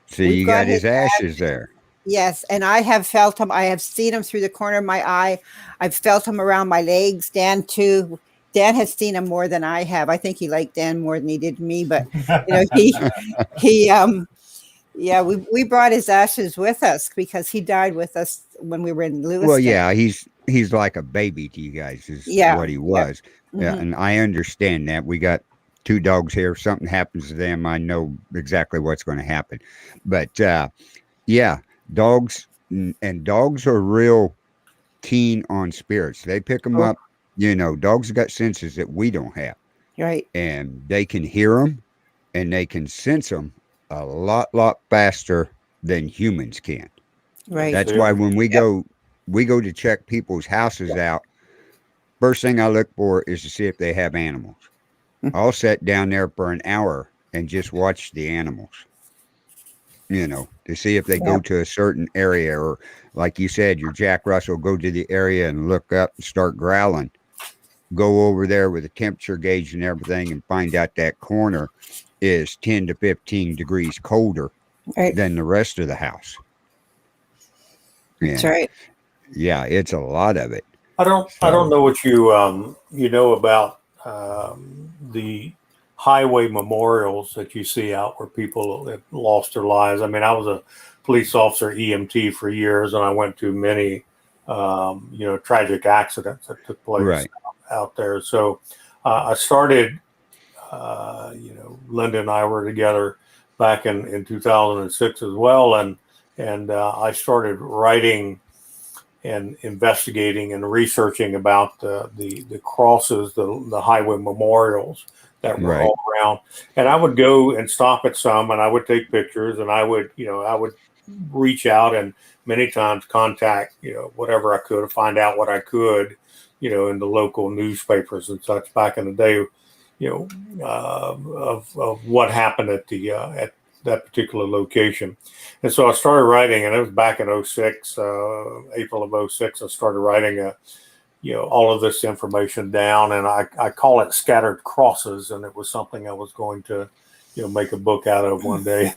so We've you got his ashes there. Yes, and I have felt him. I have seen him through the corner of my eye. I've felt him around my legs. Dan too. Dan has seen him more than I have. I think he liked Dan more than he did me. But he yeah, we brought his ashes with us because he died with us when we were in Lewiston. Well, yeah, he's like a baby to you guys, is what he was. Yeah, and I understand that. We got 2 dogs here. If something happens to them, I know exactly what's going to happen. But yeah, dogs and dogs are real keen on spirits. They pick them up. Dogs got senses that we don't have. Right. And they can hear them and they can sense them a lot faster than humans can. Right. That's why when we go to check people's houses out, first thing I look for is to see if they have animals. I'll sit down there for an hour and just watch the animals, to see if they go to a certain area, or like you said, your Jack Russell, go to the area and look up and start growling. Go over there with a temperature gauge and everything and find out that corner is 10 to 15 degrees colder than the rest of the house. That's right. Yeah, it's a lot of it. I don't know what you know about the highway memorials that you see out where people have lost their lives. I mean, I was a police officer, EMT, for years, and I went to many tragic accidents that took place out there. So I started, Linda and I were together back in 2006 as well, and I started writing and investigating and researching about the crosses, the highway memorials that were all around. And I would go and stop at some, and I would take pictures, and I would reach out and many times contact, whatever I could to find out what I could, in the local newspapers and such back in the day, of what happened at that particular location. And so I started writing, and it was back in 06, April of 06, I started writing all of this information down, and I call it Scattered Crosses, and it was something I was going to, make a book out of one day.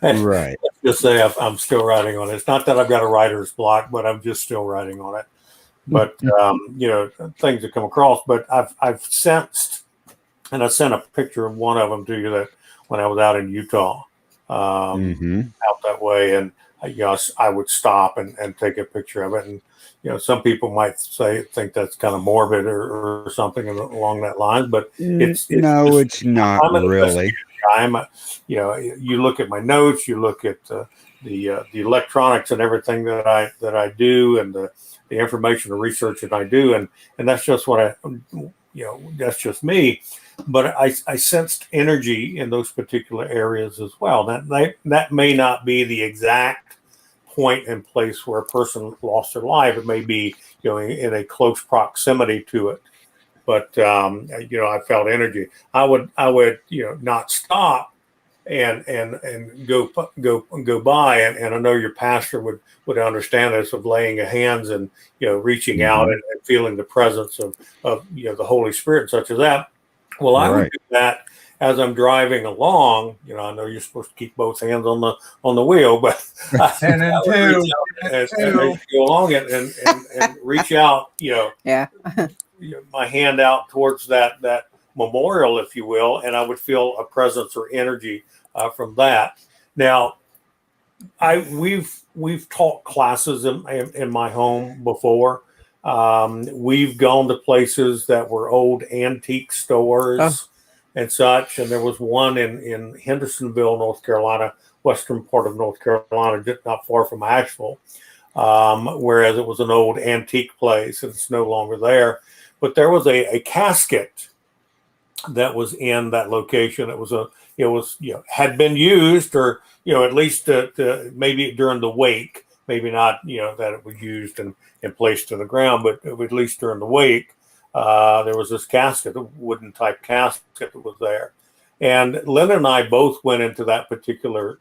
Right. Just say I'm still writing on it. It's not that I've got a writer's block, but I'm just still writing on it. But, things that come across, but I've sensed, and I sent a picture of one of them to you that when I was out in Utah, out that way. And yes, I would stop and take a picture of it. And some people might think that's kind of morbid or something along that line, but No, just, it's not I'm an really. investigator. You look at my notes, you look at the electronics and everything that I do, and the information and research that I do, and that's just what that's just me. But I sensed energy in those particular areas as well. That may not be the exact point and place where a person lost their life. It may be in a close proximity to it. But I felt energy. I would not stop and go by, and I know your pastor would understand this, of laying of hands and reaching out and feeling the presence of the Holy Spirit, such as that. Well, I would do that as I'm driving along. I know you're supposed to keep both hands on the wheel, but and then two, as you go along and reach out, Yeah. my hand out towards that memorial, if you will, and I would feel a presence or energy from that. Now, we've taught classes in my home before. We've gone to places that were old antique stores and such, and there was one in Hendersonville, North Carolina, western part of North Carolina, just not far from Asheville, whereas it was an old antique place and it's no longer there. But there was a casket that was in that location. It was had been used, or at least to maybe during the wake, maybe not that it was used and placed in the ground, but at least during the wake, there was this casket, a wooden type casket that was there. And Linda and I both went into that particular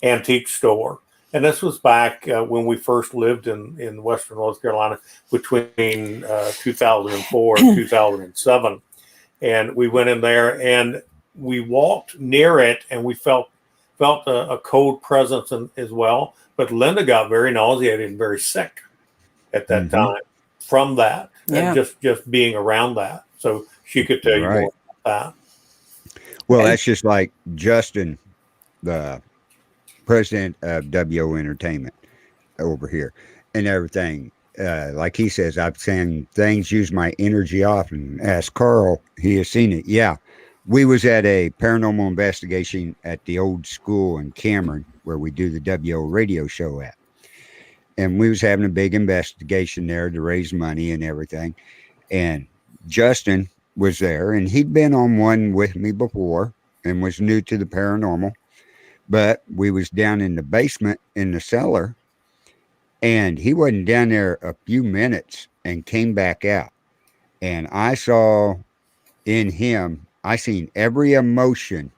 antique store. And this was back when we first lived in Western North Carolina, between 2004 and 2007. And we went in there and we walked near it, and we felt a cold presence as well. But Linda got very nauseated and very sick at that time from that, and just being around that. So she could tell you more about that. Well, that's just like Justin, the president of WO Entertainment over here, and everything. Like he says, I've seen things use my energy off, and ask Carl, he has seen it. Yeah. We was at a paranormal investigation at the old school in Cameron, where we do the WO radio show at. And we was having a big investigation there to raise money and everything. And Justin was there, and he'd been on one with me before and was new to the paranormal. But we was down in the basement in the cellar, and he wasn't down there a few minutes and came back out. And I saw in him, I seen every emotion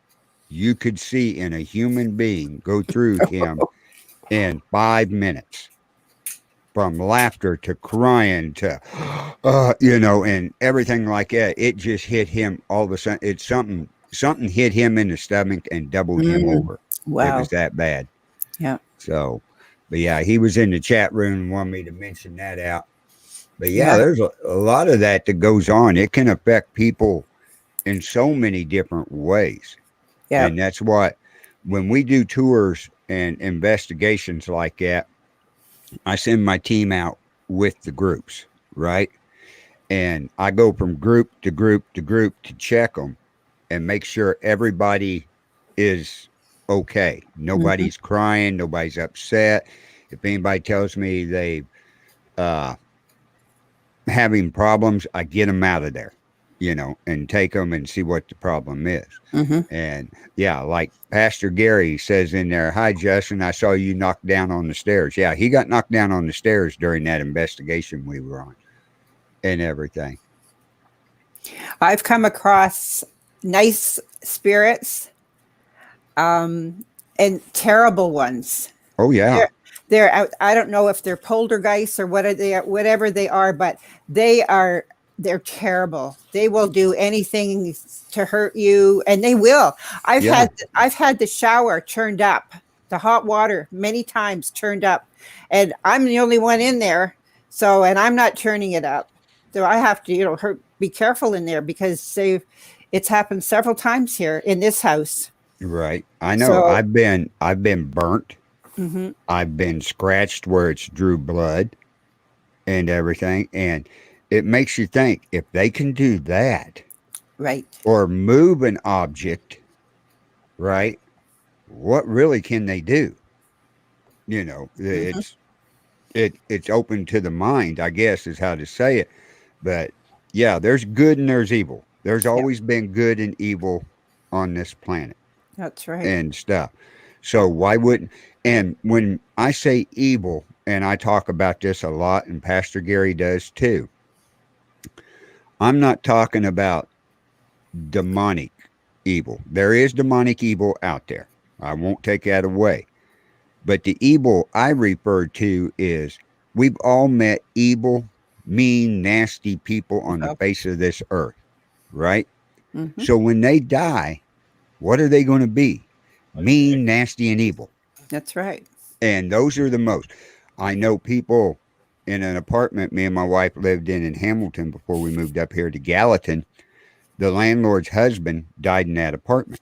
you could see in a human being go through him in 5 minutes, from laughter to crying to, and everything like that. It just hit him all of a sudden. It's something hit him in the stomach and doubled him over. Wow. It was that bad. Yeah. So, but yeah, he was in the chat room and wanted me to mention that out. But yeah, there's a lot of that goes on. It can affect people in so many different ways. Yeah. And that's what, when we do tours and investigations like that, I send my team out with the groups, right? And I go from group to group to group to check them and make sure everybody is okay. Nobody's crying. Nobody's upset. If anybody tells me they having problems, I get them out of there, and take them and see what the problem is. And yeah, like Pastor Gary says in there, "Hi, Justin, I saw you knocked down on the stairs." Yeah, he got knocked down on the stairs during that investigation we were on and everything. I've come across nice spirits and terrible ones. Oh, yeah. They're out. I don't know if they're poltergeists or whatever they are, but they're terrible. They will do anything to hurt you, and they will. I've had the shower turned up, the hot water many times turned up, and I'm the only one in there. So, and I'm not turning it up. So I have to, be careful in there, because it's happened several times here in this house. Right. I know. So, I've been burnt Mm-hmm. I've been scratched where it's drew blood and everything. And it makes you think, if they can do that Right. or move an object, right? What really can they do? You know, Mm-hmm. it's open to the mind, I guess is how to say it. But yeah, there's good and there's evil. There's Yep. always been good and evil on this planet That's right. and stuff. So why wouldn't, and when I say evil, and I talk about this a lot, and Pastor Gary does too, I'm not talking about demonic evil. There is demonic evil out there. I won't take that away. But the evil I refer to is, we've all met evil, mean, nasty people on the Well, face of this earth, right? mm-hmm. So when they die, what are they going to be? Mean, nasty, and evil. That's right. And those are the most. I know people in an apartment me and my wife lived in Hamilton before we moved up here to Gallatin. The landlord's husband died in that apartment.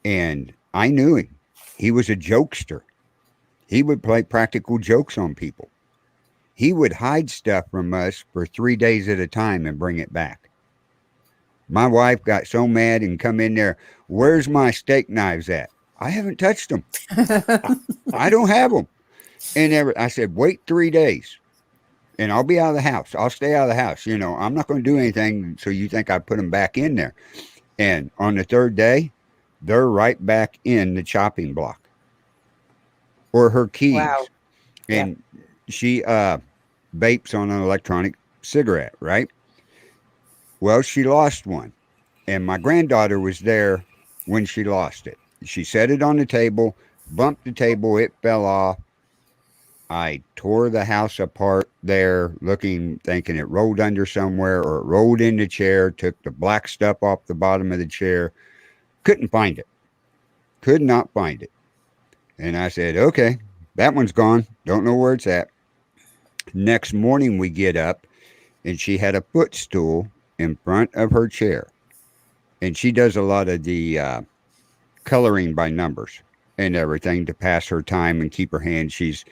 And I knew him. He was a jokester. He would play practical jokes on people. He would hide stuff from us for 3 days at a time and bring it back. My wife got so mad and come in there, "Where's my steak knives at?" "I haven't touched them. I don't have them." And I said, "Wait 3 days and I'll be out of the house. I'll stay out of the house. You know, I'm not going to do anything so you think I put them back in there." And on the third day, they're right back in the chopping block. Or her keys. Wow. Yeah. And she vapes on an electronic cigarette, right? Well, she lost one. And my granddaughter was there when she lost it. She set it on the table, bumped the table, it fell off. I tore the house apart there, looking, thinking it rolled under somewhere or it rolled in the chair, took the black stuff off the bottom of the chair. Couldn't find it. Could not find it. And I said, okay, that one's gone. Don't know where it's at. Next morning we get up and she had a footstool in front of her chair. And she does a lot of the coloring by numbers and everything to pass her time and keep her hand. She's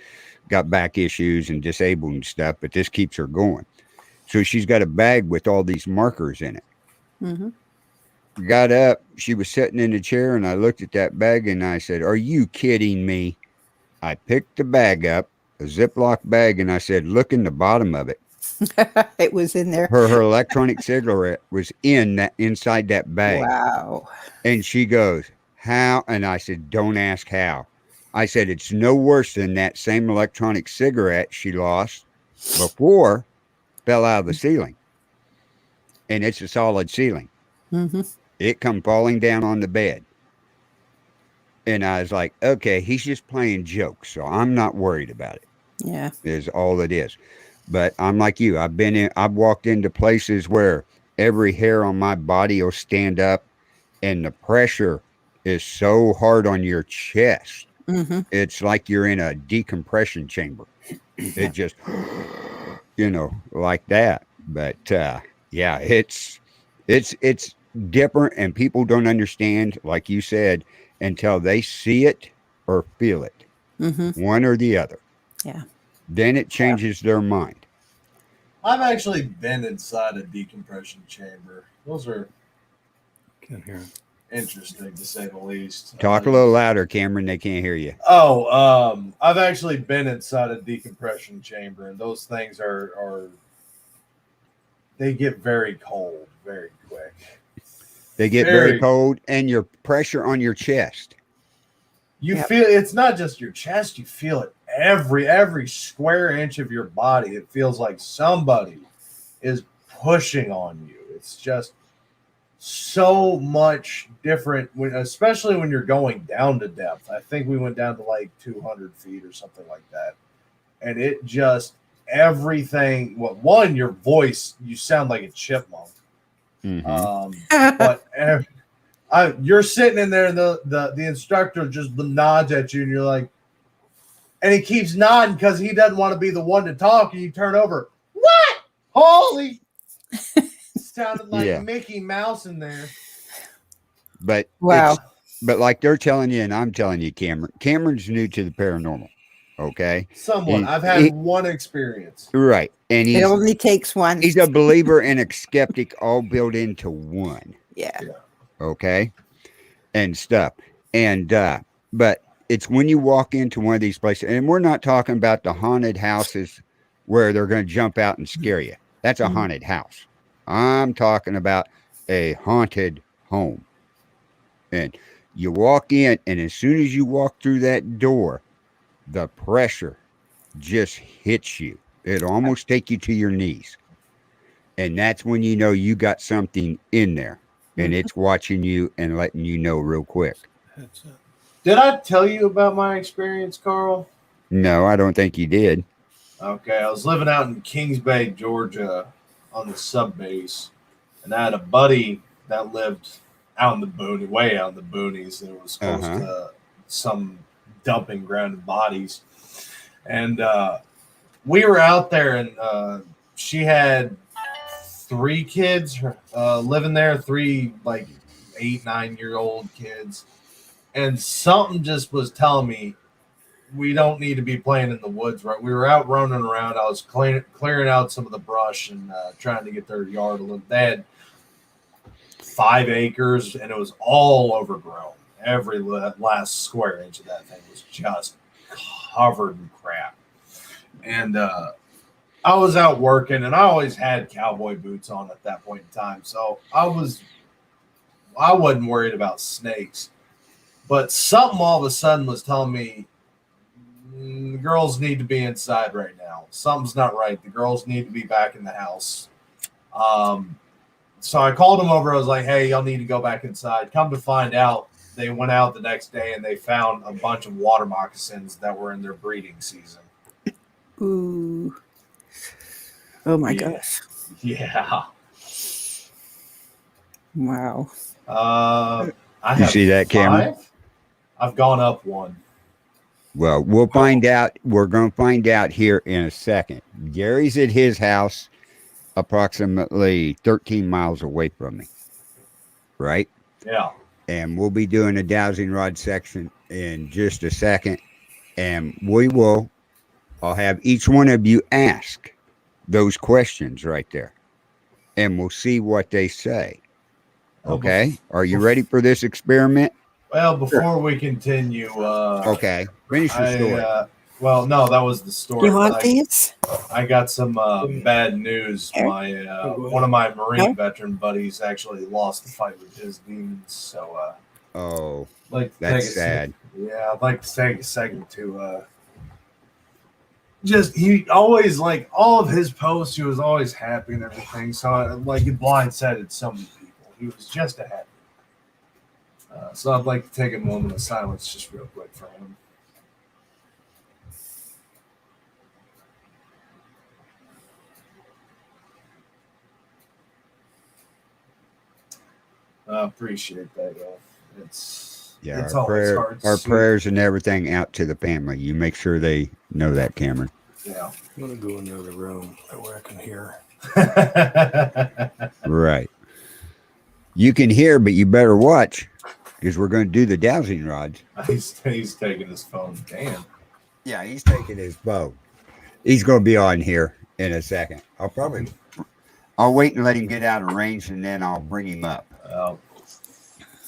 got back issues and disabled and stuff, but this keeps her going. So she's got a bag with all these markers in it. Mm-hmm. Got up, she was sitting in the chair, and I looked at that bag and I said, "Are you kidding me?" I picked the bag up, a Ziploc bag, and I said, "Look in the bottom of it." It was in there. Her electronic cigarette was inside that bag. Wow. And she goes, "How?" And I said, "Don't ask how." I said, "It's no worse than that same electronic cigarette she lost before fell out of the ceiling. And it's a solid ceiling. Mm-hmm. It come falling down on the bed." And I was like, okay, he's just playing jokes, so I'm not worried about it. Yeah. Is all it is. But I'm like you. I've walked into places where every hair on my body will stand up and the pressure is so hard on your chest. Mm-hmm. It's like you're in a decompression chamber. It just, like that. But yeah, it's different, and people don't understand, like you said, until they see it or feel it, Mm-hmm. one or the other. Yeah. Then it changes their mind. I've actually been inside a decompression chamber. Those are Can't hear it. interesting, to say the least. Talk a little louder, Cameron. They can't hear you. I've actually been inside a decompression chamber, and those things are they get very cold very quick. They get very cold, and your pressure on your chest. You feel it's not just your chest; you feel it every square inch of your body. It feels like somebody is pushing on you. It's just so much different, especially when you're going down to depth. I think we went down to like 200 feet or something like that, and it just everything. Well, one, your voice, you sound like a chipmunk. Mm-hmm. But you're sitting in there, and the instructor just nods at you, and you're like, and he keeps nodding because he doesn't want to be the one to talk. And you turn over, what? Holy! Sounded like Mickey Mouse in there. But wow, but like they're telling you, and I'm telling you, Cameron's new to the paranormal. Okay. Somewhat. He, I've had one experience. right. And It only takes one. he's a believer and a skeptic all built into one. Yeah. Okay. And stuff. And, but it's when you walk into one of these places, and we're not talking about the haunted houses where they're going to jump out and scare you. That's a Mhm. haunted house. I'm talking about a haunted home. And you walk in, and as soon as you walk through that door, the pressure just hits you. It almost take you to your knees. And that's when you know you got something in there and Mhm. it's watching you and letting you know real quick. That's it. Did I tell you about my experience, Carl? No, I don't think you did. Okay, I was living out in Kings Bay, Georgia, on the sub base, and I had a buddy that lived out in the boonies, way out in the boonies, and it was close Uh-huh. to some dumping ground of bodies. And we were out there, and she had three kids living there, three like 8, 9 year old kids, and something just was telling me we don't need to be playing in the woods, right? We were out running around. I was clearing out some of the brush and trying to get their yard a little. They had 5 acres, and it was all overgrown. Every last square inch of that thing was just covered in crap. And I was out working, and I always had cowboy boots on at that point in time, so I wasn't worried about snakes. But something all of a sudden was telling me the girls need to be inside right now. Something's not right. The girls need to be back in the house. So I called them over. I was like, hey, y'all need to go back inside. Come to find out, they went out the next day and they found a bunch of water moccasins that were in their breeding season. Ooh. Oh my Yeah. gosh. Yeah. Wow. I You have see that, Cameron? 5. I've gone up one. Well, we'll find out. We're going to find out here in a second. Gary's at his house approximately 13 miles away from me, right? Yeah. And we'll be doing a dowsing rod section in just a second. And I'll have each one of you ask those questions right there. And we'll see what they say. Okay? Are you ready for this experiment? Well, before we continue, Okay. Finish your story. Well, no, that was the story. You want these? I got some bad news. My one of my Marine veteran buddies actually lost the fight with his demons. So, Oh, like to that's take sad. I'd like to take a second to just he always like all of his posts. He was always happy and everything. So, like it blindsided so many people. He was just a happy. So I'd like to take a moment of silence just real quick for him. I appreciate that, y'all. It's always hard. Our prayers and everything out to the family. You make sure they know that, Cameron. Yeah. I'm gonna go in the other room where I can hear. Right. You can hear, but you better watch because we're going to do the dowsing rods. He's taking his phone. Damn. Yeah, he's taking his bow. He's going to be on here in a second. I'll wait and let him get out of range and then I'll bring him up.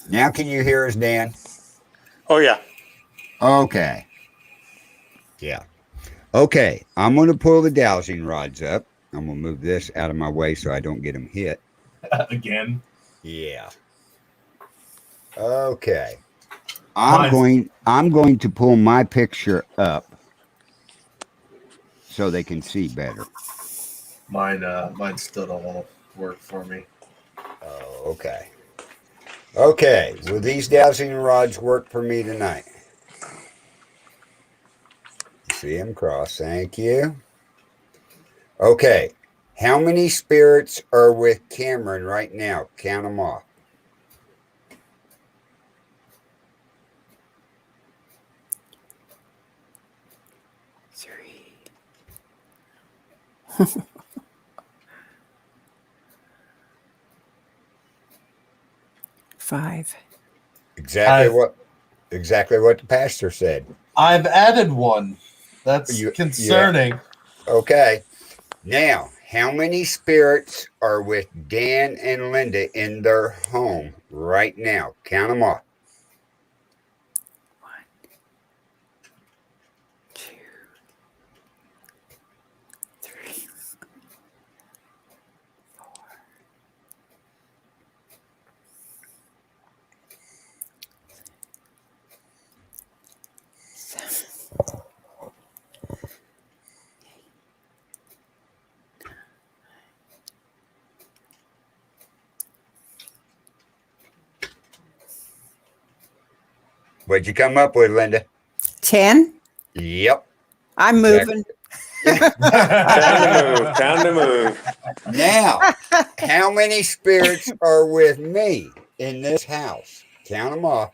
Now can you hear us, Dan? Oh yeah. Okay. Yeah. Okay. I'm going to pull the dowsing rods up. I'm going to move this out of my way so I don't get them hit. Again. Yeah. Okay. I'm going to pull my picture up so they can see better. Mine still don't want to work for me. Oh, okay. Okay. Will these dowsing rods work for me tonight? See them cross. Thank you. Okay. How many spirits are with Cameron right now? Count them off. 3. 5. Exactly what the pastor said. I've added one. That's You- concerning. Okay. Now, how many spirits are with Dan and Linda in their home right now? Count them off. 1, 2, 3, 4, 7. What'd you come up with, Linda? 10. Yep. I'm moving. Time to move. Now, how many spirits are with me in this house? Count them off.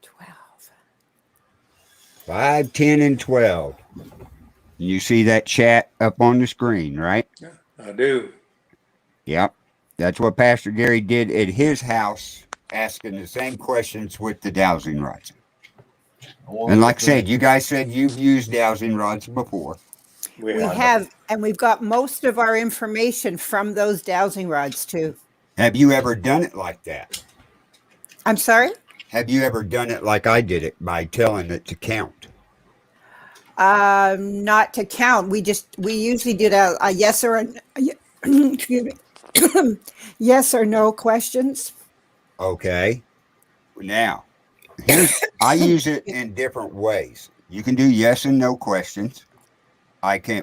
12. 5, 10, and 12. You see that chat up on the screen, right? I do. Yep. That's what Pastor Gary did at his house, asking the same questions with the dowsing rods. And like I said, you guys said you've used dowsing rods before. We have, and we've got most of our information from those dowsing rods too. Have you ever done it like that? I'm sorry? Have you ever done it like I did it by telling it to count? Not to count. We usually did a yes or excuse me, yes or no questions. Okay. Now, I use it in different ways. You can do yes and no questions.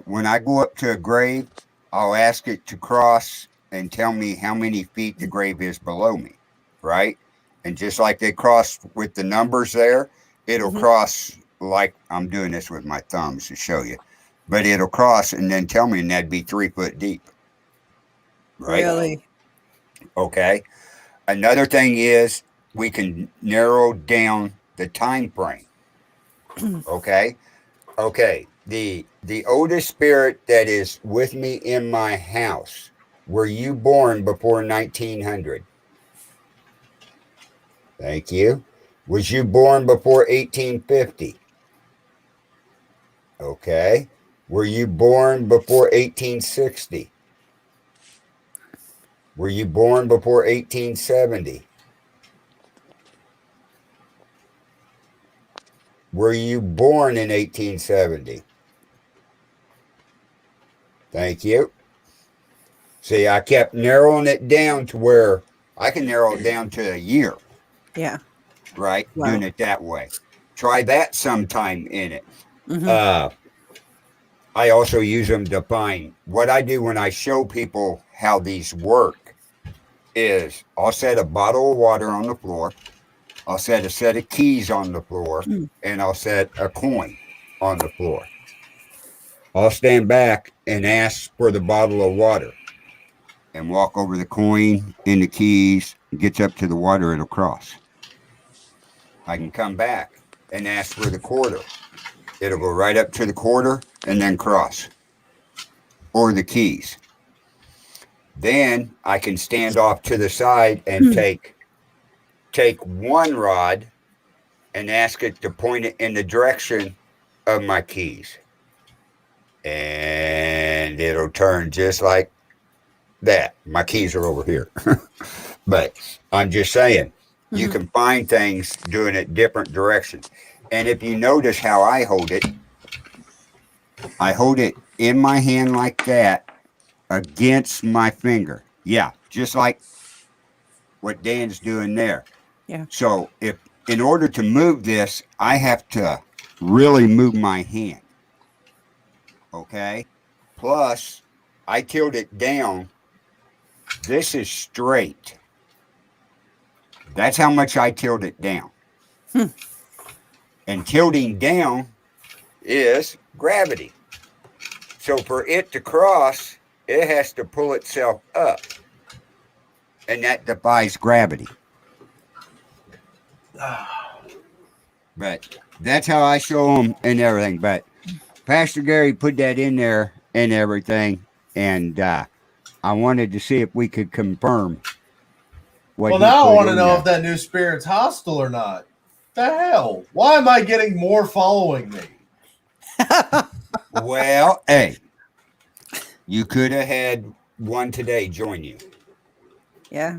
When I go up to a grave, I'll ask it to cross and tell me how many feet the grave is below me, right? And just like they cross with the numbers there, it'll cross like I'm doing this with my thumbs to show you, but it'll cross and then tell me, and that'd be 3 foot deep. Right? Really? Okay. Another thing is we can narrow down the time frame. Okay. Okay. The oldest spirit that is with me in my house, were you born before 1900? Thank you. Was you born before 1850? Okay. Were you born before 1860? Were you born before 1870? Were you born in 1870? Thank you. See, I kept narrowing it down to where I can narrow it down to a year. Yeah. Right? Wow. Doing it that way. Try that sometime in it. I also use them to find what I do when I show people how these work is I'll set a bottle of water on the floor. I'll set a set of keys on the floor, and I'll set a coin on the floor. I'll stand back and ask for the bottle of water and walk over the coin and the keys. It gets up to the water, it'll cross. I can come back and ask for the quarter. It'll go right up to the quarter and then cross. Or the keys. Then I can stand off to the side and take one rod and ask it to point it in the direction of my keys. And it'll turn just like that. My keys are over here. But I'm just saying, you can find things doing it different directions. And if you notice how I hold it in my hand like that against my finger. Yeah, just like what Dan's doing there. Yeah. So in order to move this, I have to really move my hand. Okay. Plus, I tilt it down. This is straight. That's how much I tilt it down. And tilting down is gravity. So for it to cross, it has to pull itself up. And that defies gravity. But that's how I show them and everything. But Pastor Gary put that in there and everything. And I wanted to see if we could confirm what Well, he now I put want to in know there. if that new spirit's hostile or not. The hell? Why am I getting more following me? Well, hey, you could have had one today join you. Yeah.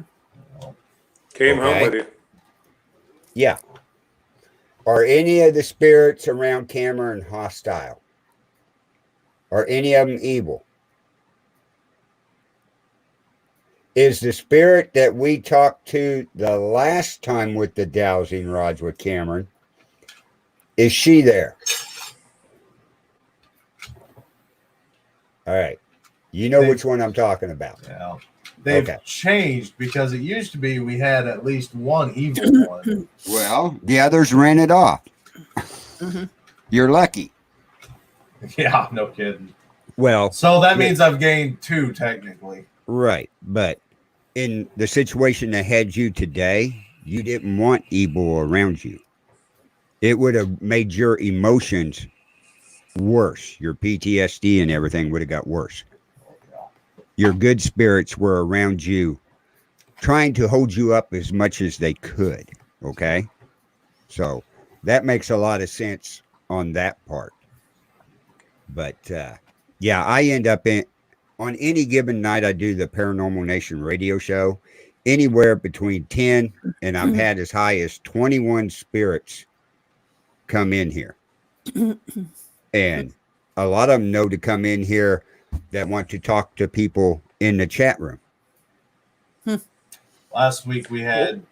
Came home Okay. with you. Yeah. Are any of the spirits around Cameron hostile? Are any of them evil? Is the spirit that we talked to the last time with the dowsing rods with Cameron, is she there? All right. You know which one I'm talking about. Yeah. They've Okay. changed because it used to be we had at least one evil one. Well, the others ran it off. Mhm. You're lucky. Yeah, no kidding. Well, So that means I've gained 2 technically. right. But in the situation that had you today, you didn't want evil around you. It would have made your emotions worse. Your PTSD and everything would have got worse. Your good spirits were around you, trying to hold you up as much as they could. Okay. So that makes a lot of sense on that part. But yeah, I end up on any given night, I do the Paranormal Nation radio show, anywhere between 10 and I've had as high as 21 spirits come in here. And a lot of them know to come in here that want to talk to people in the chat room. Last week we had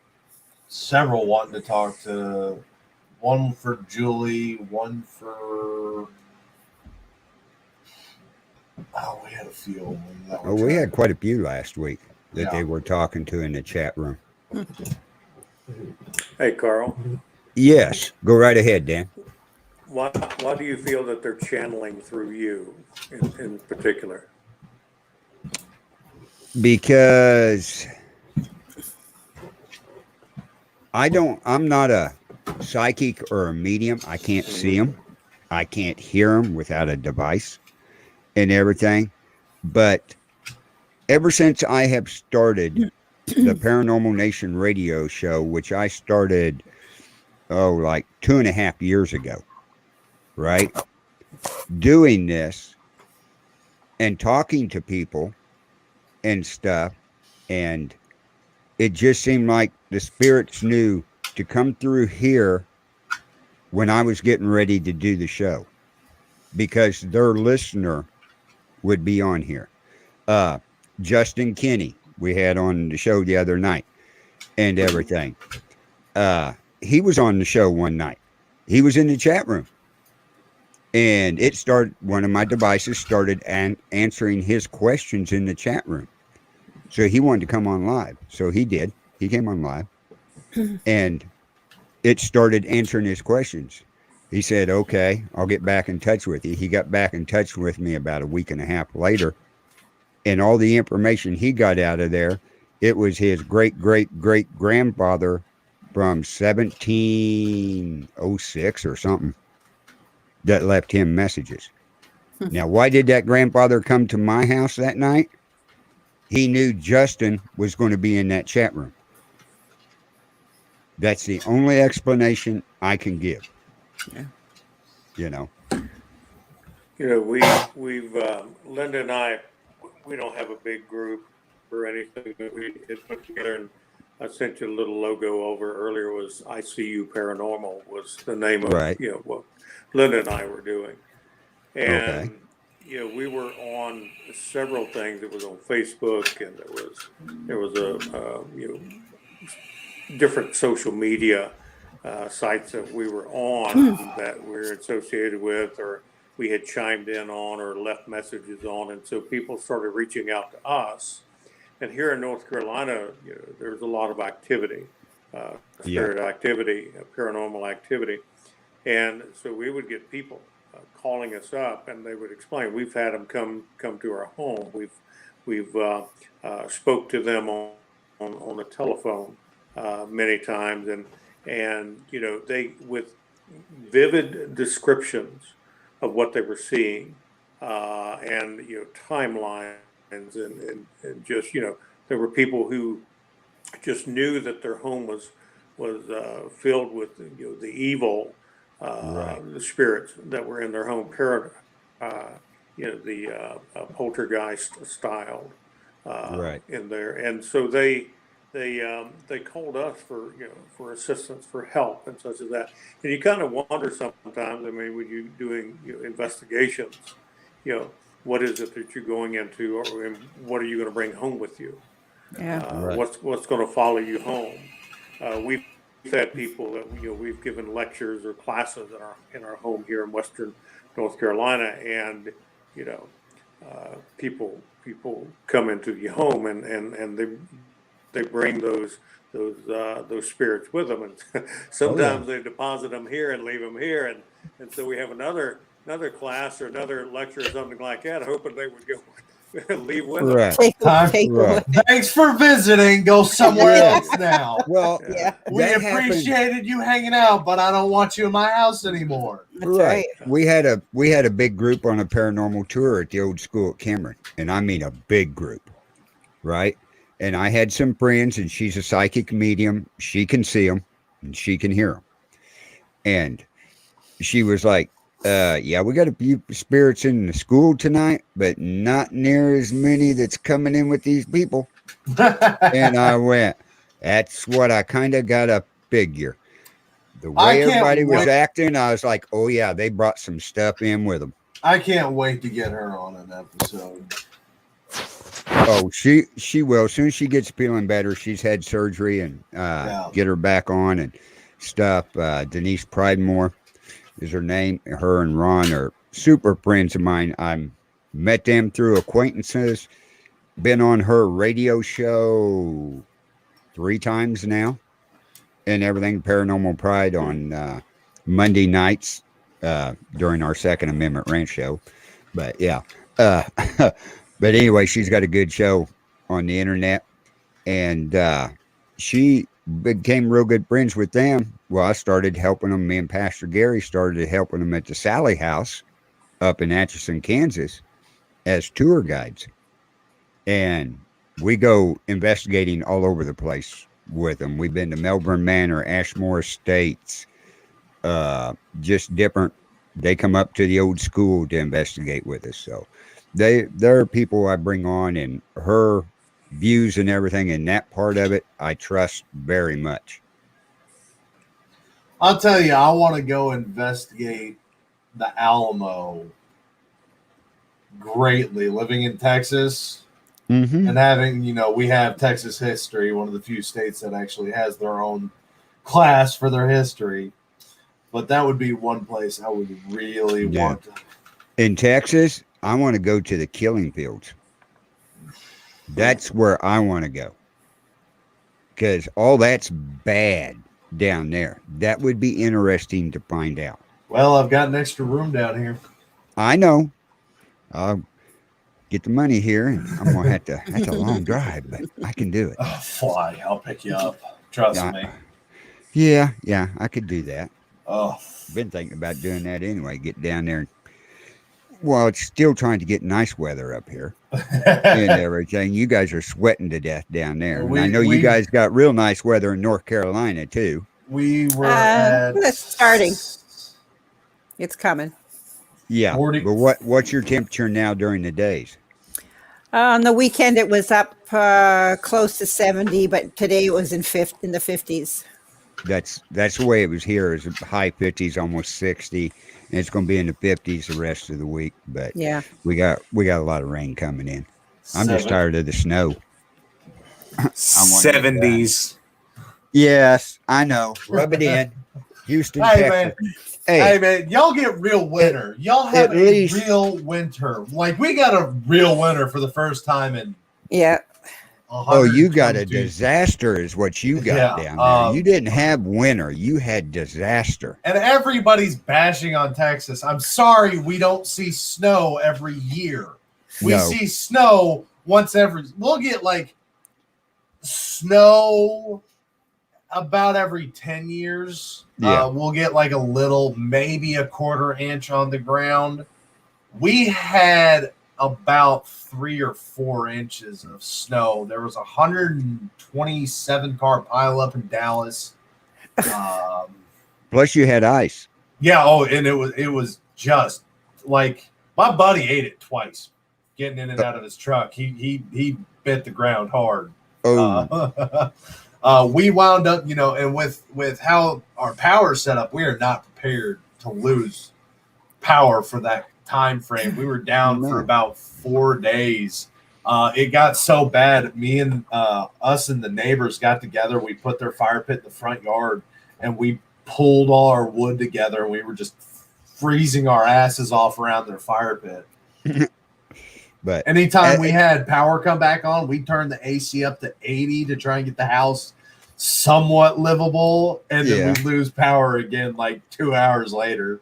several wanting to talk to, one for Julie, one for, we had a few. Oh, we had quite a few last week that Yeah. they were talking to in the chat room. Hey, Carl. Yes, go right ahead, Dan. Why do you feel that they're channeling through you in particular? Because I'm not a psychic or a medium. I can't see them. I can't hear them without a device and everything. But ever since I have started the Paranormal Nation radio show, which I started, like 2.5 years ago, right? Doing this and talking to people and stuff, and it just seemed like the spirits knew to come through here when I was getting ready to do the show because their listener would be on here. Justin Kinney, we had on the show the other night and everything. He was on the show one night. He was in the chat room. And one of my devices started answering his questions in the chat room. So he wanted to come on live. So he did. He came on live. And it started answering his questions. He said, okay, I'll get back in touch with you. He got back in touch with me about a week and a half later. And all the information he got out of there, it was his great-great-great-grandfather from 1706 or something that left him messages. Now, why did that grandfather come to my house that night? He knew Justin was going to be in that chat room. That's the only explanation I can give. Yeah. You know, we've Linda and I, we don't have a big group or anything that we had put together, and I sent you a little logo over earlier. Was ICU Paranormal was the name of Right. what Linda and I were doing, and Okay. we were on several things. It was on Facebook, and there was a different social media sites that we were on that we're associated with, or we had chimed in on, or left messages on, and so people started reaching out to us. And here in North Carolina, there's a lot of activity. spirit activity, paranormal activity. And so we would get people calling us up, and they would explain. We've had them come to our home. We've spoke to them on the telephone many times, and you know, they with vivid descriptions of what they were seeing, and you know, timelines, and just, you know, there were people who just knew that their home was filled with, you know, the evil the spirits that were in their home, you know, the poltergeist styled in there, and so they called us for, you know, for assistance, for help, and such as that. And you kind of wonder sometimes. I mean, when you're doing, you know, investigations, you know, what is it that you're going into, or and what are you going to bring home with you? Yeah. What's going to follow you home? We've had people that, you know, we've given lectures or classes in our home here in Western North Carolina, and you know, people come into the home, and they bring those spirits with them, and sometimes they deposit them here and leave them here, and so we have another class or another lecture or something like that, hoping they would go leave with them. Take away. Thanks for visiting. Go somewhere else now. Well, Yeah. We appreciated you hanging out, but I don't want you in my house anymore. That's right. We had a big group on a paranormal tour at the old school at Cameron, and I mean a big group, right? And I had some friends, and she's a psychic medium. She can see them, and she can hear them. And she was like, yeah, we got a few spirits in the school tonight, but not near as many that's coming in with these people. And I went, that's what I kind of got to figure. The way everybody was acting, I was like, oh yeah, they brought some stuff in with them. I can't wait to get her on an episode. Oh, she will. As soon as she gets feeling better, she's had surgery, and get her back on and stuff. Denise Pridemore is her name. Her and Ron are super friends of mine. I met them through acquaintances. Been on her radio show 3 times now, and everything. Paranormal Pride on Monday nights during our Second Amendment Ranch show. But yeah, but anyway, she's got a good show on the internet, and she became real good friends with them. Well, I started helping them. Me and Pastor Gary started helping them at the Sally House up in Atchison, Kansas, as tour guides. And we go investigating all over the place with them. We've been to Melbourne Manor, Ashmore Estates, just different. They come up to the old school to investigate with us. So they're people I bring on, and her views and everything, and that part of it I trust very much. I'll tell you, I want to go investigate the Alamo greatly, living in Texas and having, you know, we have Texas history, one of the few states that actually has their own class for their history. But that would be one place I would really want to. In Texas, I want to go to the killing fields. That's where I want to go, because all that's bad down there. That would be interesting to find out. Well, I've got an extra room down here. I know. I'll get the money here, and I'm gonna have to. That's a long drive, but I can do it. Oh, fly! I'll pick you up. Trust me. Yeah, I could do that. Oh, been thinking about doing that anyway. Get down there. Well, it's still trying to get nice weather up here and everything. You guys are sweating to death down there. And I know you guys got real nice weather in North Carolina too. We were it's starting. It's coming. Yeah. 40. But what's your temperature now during the days? On the weekend, it was up close to 70, but today it was in the 50s. That's the way it was here. It's high 50s, almost 60. And it's going to be in the 50s the rest of the week. But yeah, we got a lot of rain coming in. I'm just tired of the snow. 70s. Yes, I know. Rub it in. Houston, Texas. Man. Hey, man, y'all get real winter. Y'all have a real winter. Like, we got a real winter for the first time in Oh, you got a 122. disaster is what you got Yeah, down there. You didn't have winter. You had disaster. And everybody's bashing on Texas. I'm sorry we don't see snow every year. We No. see snow once every. We'll get like snow about every 10 years. Yeah. We'll get like a little, maybe a quarter inch on the ground. We had about 3 or 4 inches of snow. There was a 127 car pileup in Dallas. Plus, you had ice. Yeah. Oh, and it was just like my buddy ate it twice, getting in and out of his truck. He bit the ground hard. Oh, We wound up, and with how our power set up, we are not prepared to lose power for that time frame. We were down for No. about 4 days. It got so bad. Me and us and the neighbors got together. We put their fire pit in the front yard, and we pulled all our wood together. And we were just freezing our asses off around their fire pit. but Anytime we had power come back on, we'd turn the AC up to 80 to try and get the house somewhat livable, and then Yeah. we'd lose power again like 2 hours later.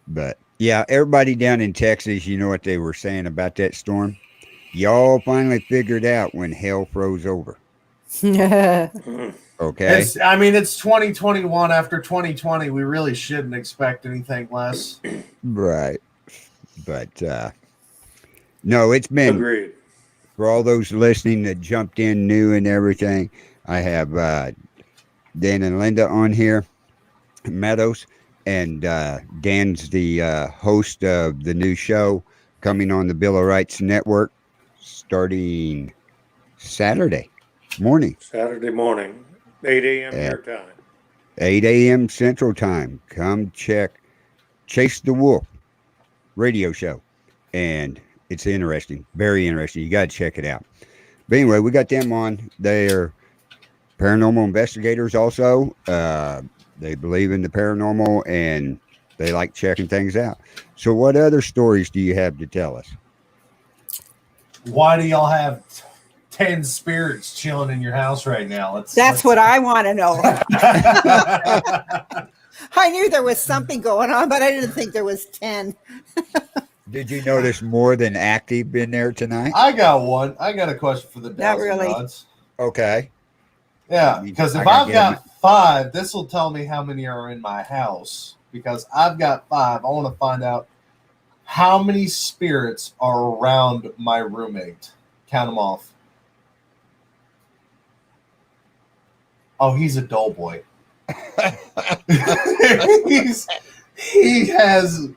But yeah, everybody down in Texas, you know what they were saying about that storm? Y'all finally figured out when hell froze over. Okay. It's 2021. After 2020, we really shouldn't expect anything less. Right. But no, it's been Agreed. for all those listening that jumped in new and everything. I have Dan and Linda on here, Meadows, and Dan's the host of the new show coming on the Bill of Rights Network starting Saturday morning, Saturday morning, 8 a.m. Yeah. your time. 8 a.m. Central Time. Come check Chase the Wolf radio show. And it's interesting, very interesting. You got to check it out. But anyway, we got them on. They're paranormal investigators also. They believe in the paranormal and they like checking things out. So what other stories do you have to tell us? Why do y'all have 10 spirits chilling in your house right now? That's what I want to know. I. I knew there was something going on, but I didn't think there was 10. Did you notice more than active in there tonight? I got one. I got a question for the Not really. Gods. Okay. Yeah, because if I've got 5, this will tell me how many are in my house. Because I've got 5, I want to find out how many spirits are around my roommate. Count them off. Oh, he's a dull boy. He has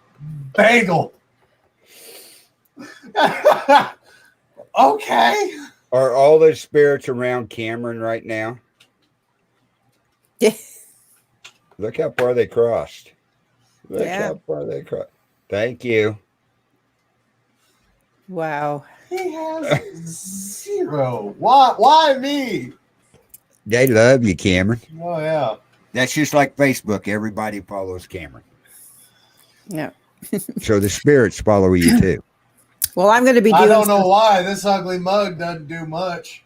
bagel. Okay. Are all the spirits around Cameron right now? Yeah. Look how far they crossed. Look Yeah. how far they crossed. Thank you. Wow. He has 0. Why me? They love you, Cameron. Oh yeah. That's just like Facebook. Everybody follows Cameron. Yeah. So the spirits follow you too. Well, I'm going to be I doing don't know why this ugly mug doesn't do much.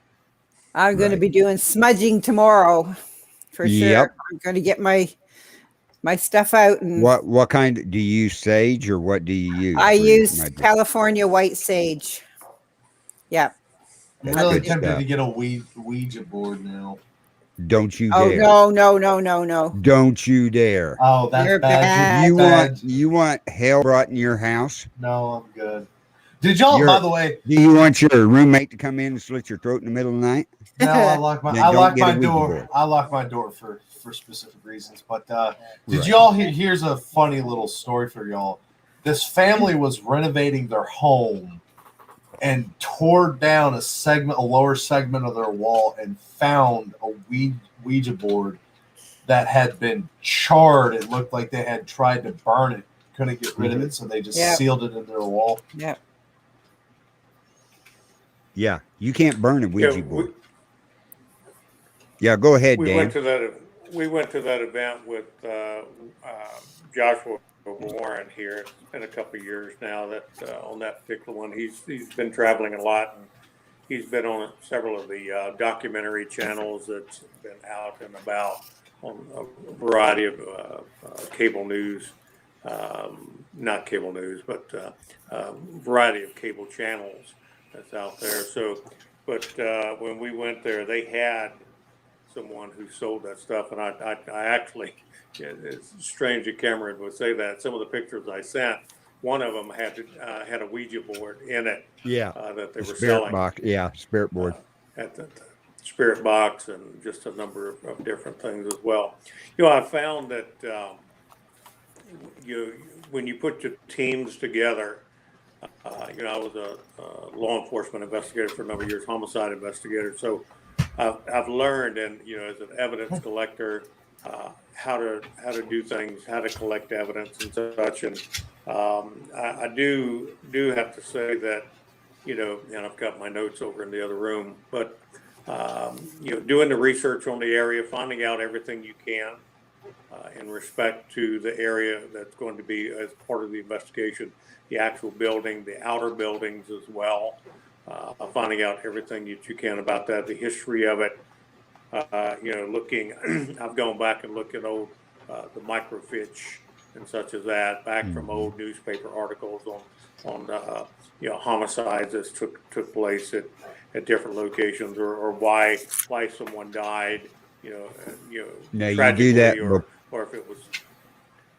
I'm going to Right. be doing smudging tomorrow for sure. Yep. I'm going to get my stuff out and What kind do you use? Sage or what do you use? I for your use smudging? California white sage. Yeah. I'm That's really good tempted stuff. to get a Ouija board now. Don't you Oh dare! no. Don't you dare! Oh, that's You're bad. bad. You want hell brought in your house? No, I'm good. Did y'all, by the way, Do you want your roommate to come in and slit your throat in the middle of the night? no, I lock Then I don't lock get a my Ouija door. board. I lock my door for specific reasons. But did Right. y'all hear? Here's a funny little story for y'all. This family was renovating their home and tore down a lower segment of their wall, and found a Ouija board that had been charred. It looked like they had tried to burn it, couldn't get rid of it, so they just Yep. sealed it in their wall. Yeah. Yeah, you can't burn a Ouija Yeah, board. Yeah, go ahead, we Dan. went to that. We went to that event with Joshua Warren here in a couple of years now. That on that particular one, he's been traveling a lot, and he's been on several of the documentary channels that's been out and about on a variety of cable news, not cable news, but variety of cable channels that's out there. So, but when we went there, they had someone who sold that stuff, and I actually, yeah, it's strange that Cameron would say that. Some of the pictures I sent, one of them had a Ouija board in it Yeah. that they were Spirit selling box. Yeah. Spirit board. at the spirit box, and just a number of different things as well. I found that when you put your teams together, I was a law enforcement investigator for a number of years, homicide investigator. So I've learned, and as an evidence collector, how to do things, how to collect evidence and such. And I do have to say that, and I've got my notes over in the other room, but doing the research on the area, finding out everything you can in respect to the area that's going to be as part of the investigation, the actual building, the outer buildings as well, finding out everything that you can about that, the history of it. Looking, I've gone back and looked at old the microfiche and such as that, back from old newspaper articles on homicides that took place at different locations, or why someone died, Now you do tragically, that. or if it was,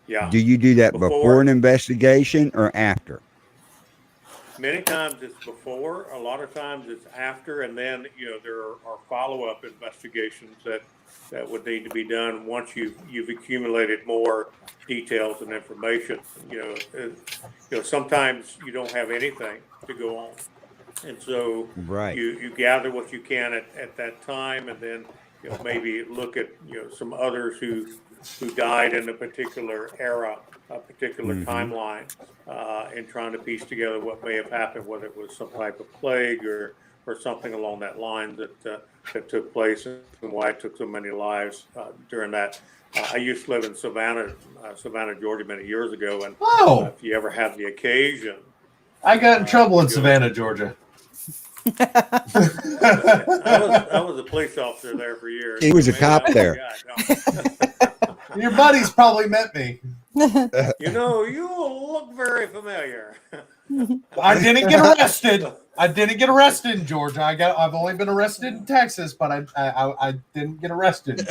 yeah. Do you do that before an Before. investigation or after? Many times it's before, a lot of times it's after, and then there are follow-up investigations that would need to be done once you've accumulated more details and information. Sometimes you don't have anything to go on, and so Right. you gather what you can at that time, and then maybe look at some others who died in a particular era, a particular timeline, and trying to piece together what may have happened, whether it was some type of plague or something along that line that took place, and why it took so many lives during that. I used to live in Savannah, Georgia, many years ago, and if you ever have the occasion, I got in trouble in Savannah, Georgia. I was a police officer there for years. He was a cop there. Your buddies probably met me. You look very familiar. I didn't get arrested. I didn't get arrested in Georgia. I've only been arrested in Texas, but I didn't get arrested.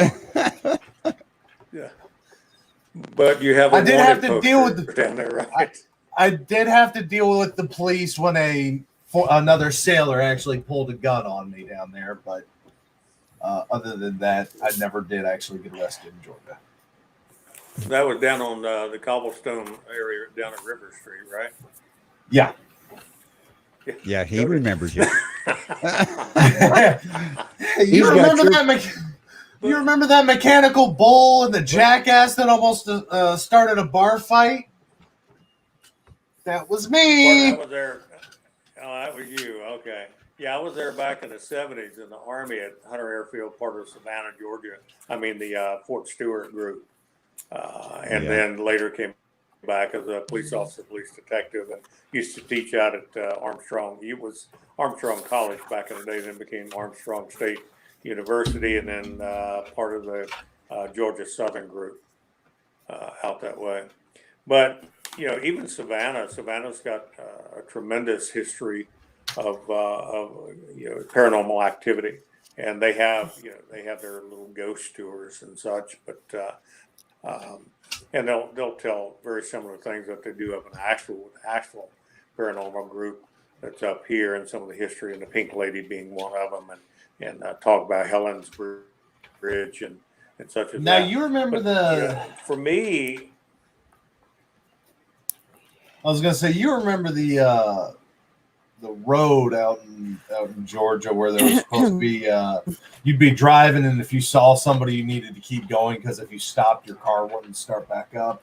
Yeah. But you have. I did have to deal with down there, right? I did have to deal with the police when another sailor actually pulled a gun on me down there, but other than that, I never did actually get arrested in Georgia. That was down on the cobblestone area down at River Street, right? Yeah. Yeah, he remembers you. You remember that mechanical bull and the jackass that almost started a bar fight? That was me. That was there. Oh, that was you. Okay. Yeah, I was there back in the 70s in the Army at Hunter Airfield, part of Savannah, Georgia. I mean, the Fort Stewart group. Then later came back as a police officer, police detective, and used to teach out at Armstrong. It was Armstrong College back in the day, then became Armstrong State University, and then part of the Georgia Southern group out that way. But even Savannah's got a tremendous history of paranormal activity, and they have their little ghost tours and such. But and they'll tell very similar things that they do of an actual paranormal group that's up here, and some of the history, and the Pink Lady being one of them, and talk about Helen's Bridge and such as now, that. you remember for me, I was gonna say, you remember the road out in Georgia where there was supposed to be you'd be driving, and if you saw somebody, you needed to keep going because if you stopped, your car wouldn't start back up.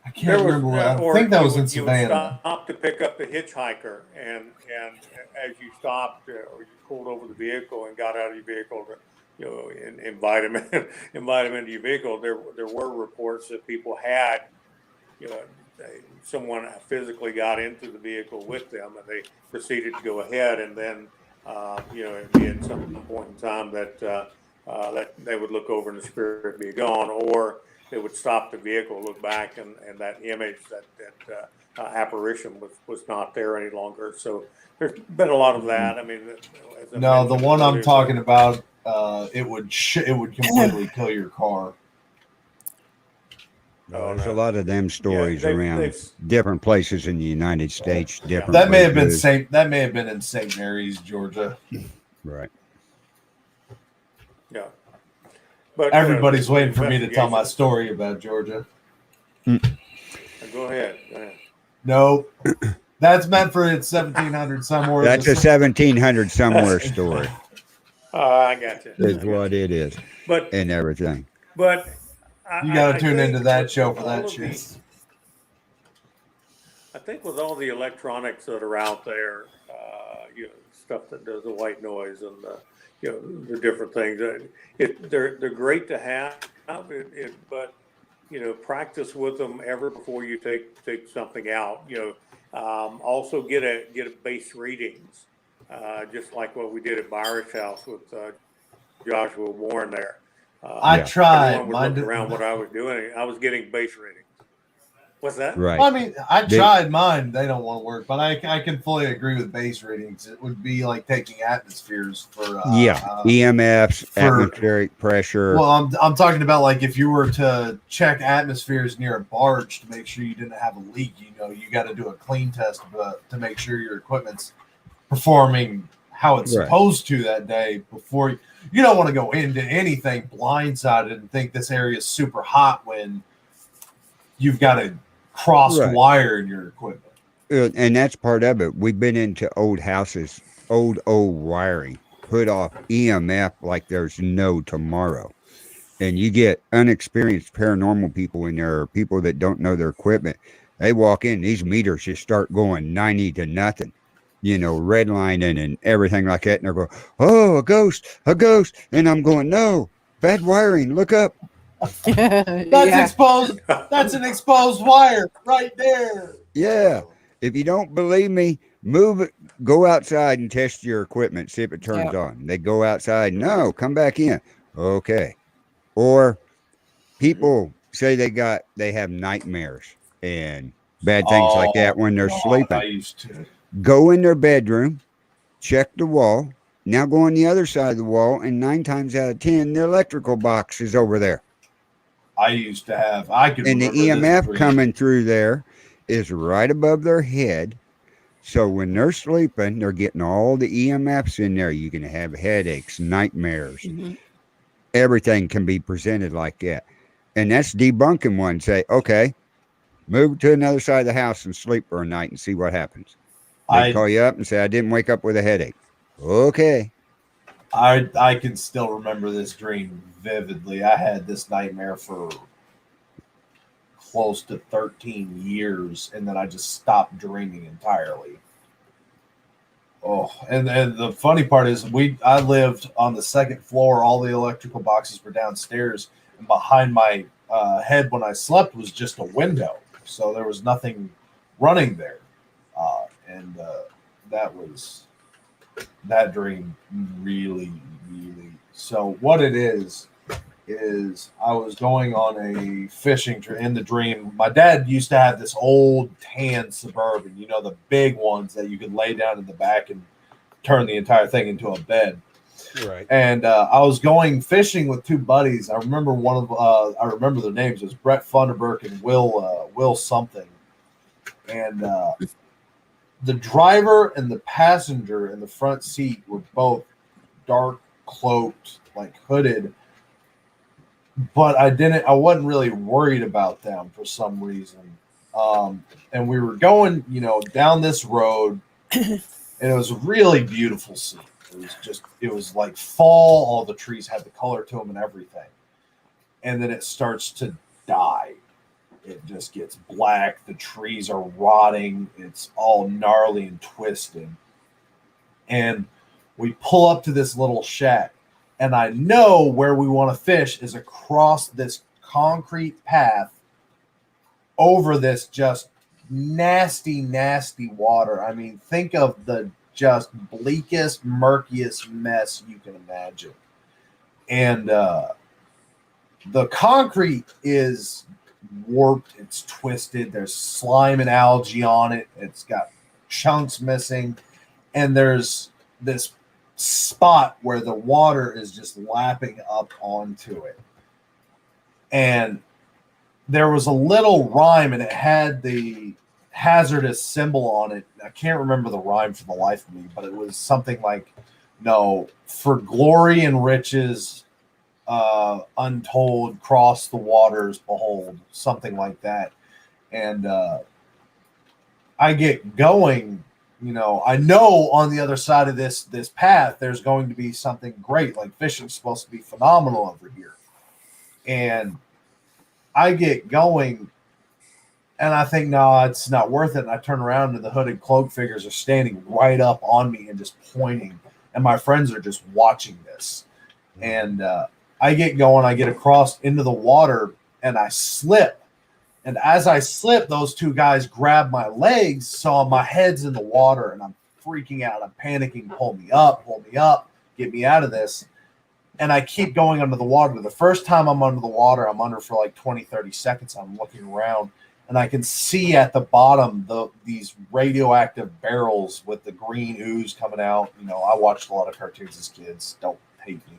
I can't remember. I think that was in Savannah. You would stop to pick up the hitchhiker, and as you stopped or you pulled over the vehicle and got out of your vehicle to invite him into your vehicle, there were reports that people had someone physically got into the vehicle with them, and they proceeded to go ahead, and then it'd be at some point in time that that they would look over and the spirit would be gone, or they would stop the vehicle, look back, and that image, that apparition was not there any longer. So there's been a lot of that. I mean, no, the one I'm talking about, it would completely kill your car. There's a lot of them stories around different places in the United States. Different. That may have been That may have been in St. Mary's, Georgia. Right. Yeah. But everybody's waiting for me to tell my story about Georgia. Go ahead. No, that's meant for it's 1700 somewhere. That's a 1700 somewhere story. I got you. Is what it is. But and everything. But you got to tune into that show for that shit. I think with all the electronics that are out there, stuff that does the white noise and the different things, they're great to have, but practice with them ever before you take something out. Also get a base readings, just like what we did at Byrish House with Joshua Warren there. I tried. Around what I was doing, I was getting base readings. What's that? Right. Well, I mean, I tried mine. They don't want to work, but I can fully agree with base readings. It would be like taking atmospheres for EMFs, atmospheric pressure. Well, I'm talking about like if you were to check atmospheres near a barge to make sure you didn't have a leak. You got to do a clean test to make sure your equipment's performing how it's supposed to that day. Before you don't want to go into anything blindsided and think this area is super hot when you've got a crossed wire in your equipment. And that's part of it. We've been into old houses, old wiring, put off EMF like there's no tomorrow. And you get unexperienced paranormal people in there, or people that don't know their equipment. They walk in, these meters just start going 90 to nothing, redlining and everything like that. And they're going, oh, a ghost. And I'm going, no, bad wiring, look up. That's exposed. That's an exposed wire right there. Yeah. If you don't believe me, move it. Go outside and test your equipment. See if it turns on. They go outside. No, come back in. Okay. Or people say they have nightmares and bad things like that when they're sleeping. I used to go in their bedroom, check the wall. Now go on the other side of the wall, and 9 times out of 10, the electrical box is over there. I used to have. And the EMF coming through there is right above their head. So when they're sleeping, they're getting all the EMFs in there. You can have headaches, nightmares. Mm-hmm. Everything can be presented like that. And that's debunking one. Say, okay, move to another side of the house and sleep for a night and see what happens. They call you up and say, I didn't wake up with a headache. Okay. I can still remember this dream vividly. I had this nightmare for close to 13 years, and then I just stopped dreaming entirely. Oh, and the funny part is I lived on the second floor. All the electrical boxes were downstairs, and behind my head when I slept was just a window. So there was nothing running there. That dream really. So what it is I was going on a fishing trip in the dream. My dad used to have this old tan Suburban, the big ones that you could lay down in the back and turn the entire thing into a bed. Right. And I was going fishing with 2 buddies. I remember I remember their names. It was Brett Funderburk and Will something. And the driver and the passenger in the front seat were both dark cloaked, like hooded. But I wasn't really worried about them for some reason. And we were going, down this road, and it was a really beautiful scene. It was like fall. All the trees had the color to them and everything. And then it starts to die. It just gets black. The trees are rotting. It's all gnarly and twisted. And we pull up to this little shack. And I know where we want to fish is across this concrete path over this just nasty, nasty water. I mean, think of the just bleakest, murkiest mess you can imagine. And the concrete is warped, it's twisted, there's slime and algae on it, it's got chunks missing, and there's this spot where the water is just lapping up onto it. And there was a little rhyme, and it had the hazardous symbol on it. I can't remember the rhyme for the life of me, but it was something like, no, for glory and riches, untold, cross the waters, behold, something like that. And I get going, I know on the other side of this path, there's going to be something great. Like fishing's supposed to be phenomenal over here. And I get going, and I think, no, it's not worth it. And I turn around, and the hooded cloak figures are standing right up on me and just pointing. And my friends are just watching this. And I get going, I get across into the water, and I slip. And as I slip, those two guys grab my legs, so my head's in the water, and I'm freaking out. I'm panicking. Pull me up, get me out of this. And I keep going under the water. The first time I'm under the water, I'm under for like 20, 30 seconds. I'm looking around, and I can see at the bottom these radioactive barrels with the green ooze coming out. I watched a lot of cartoons as kids. Don't hate me.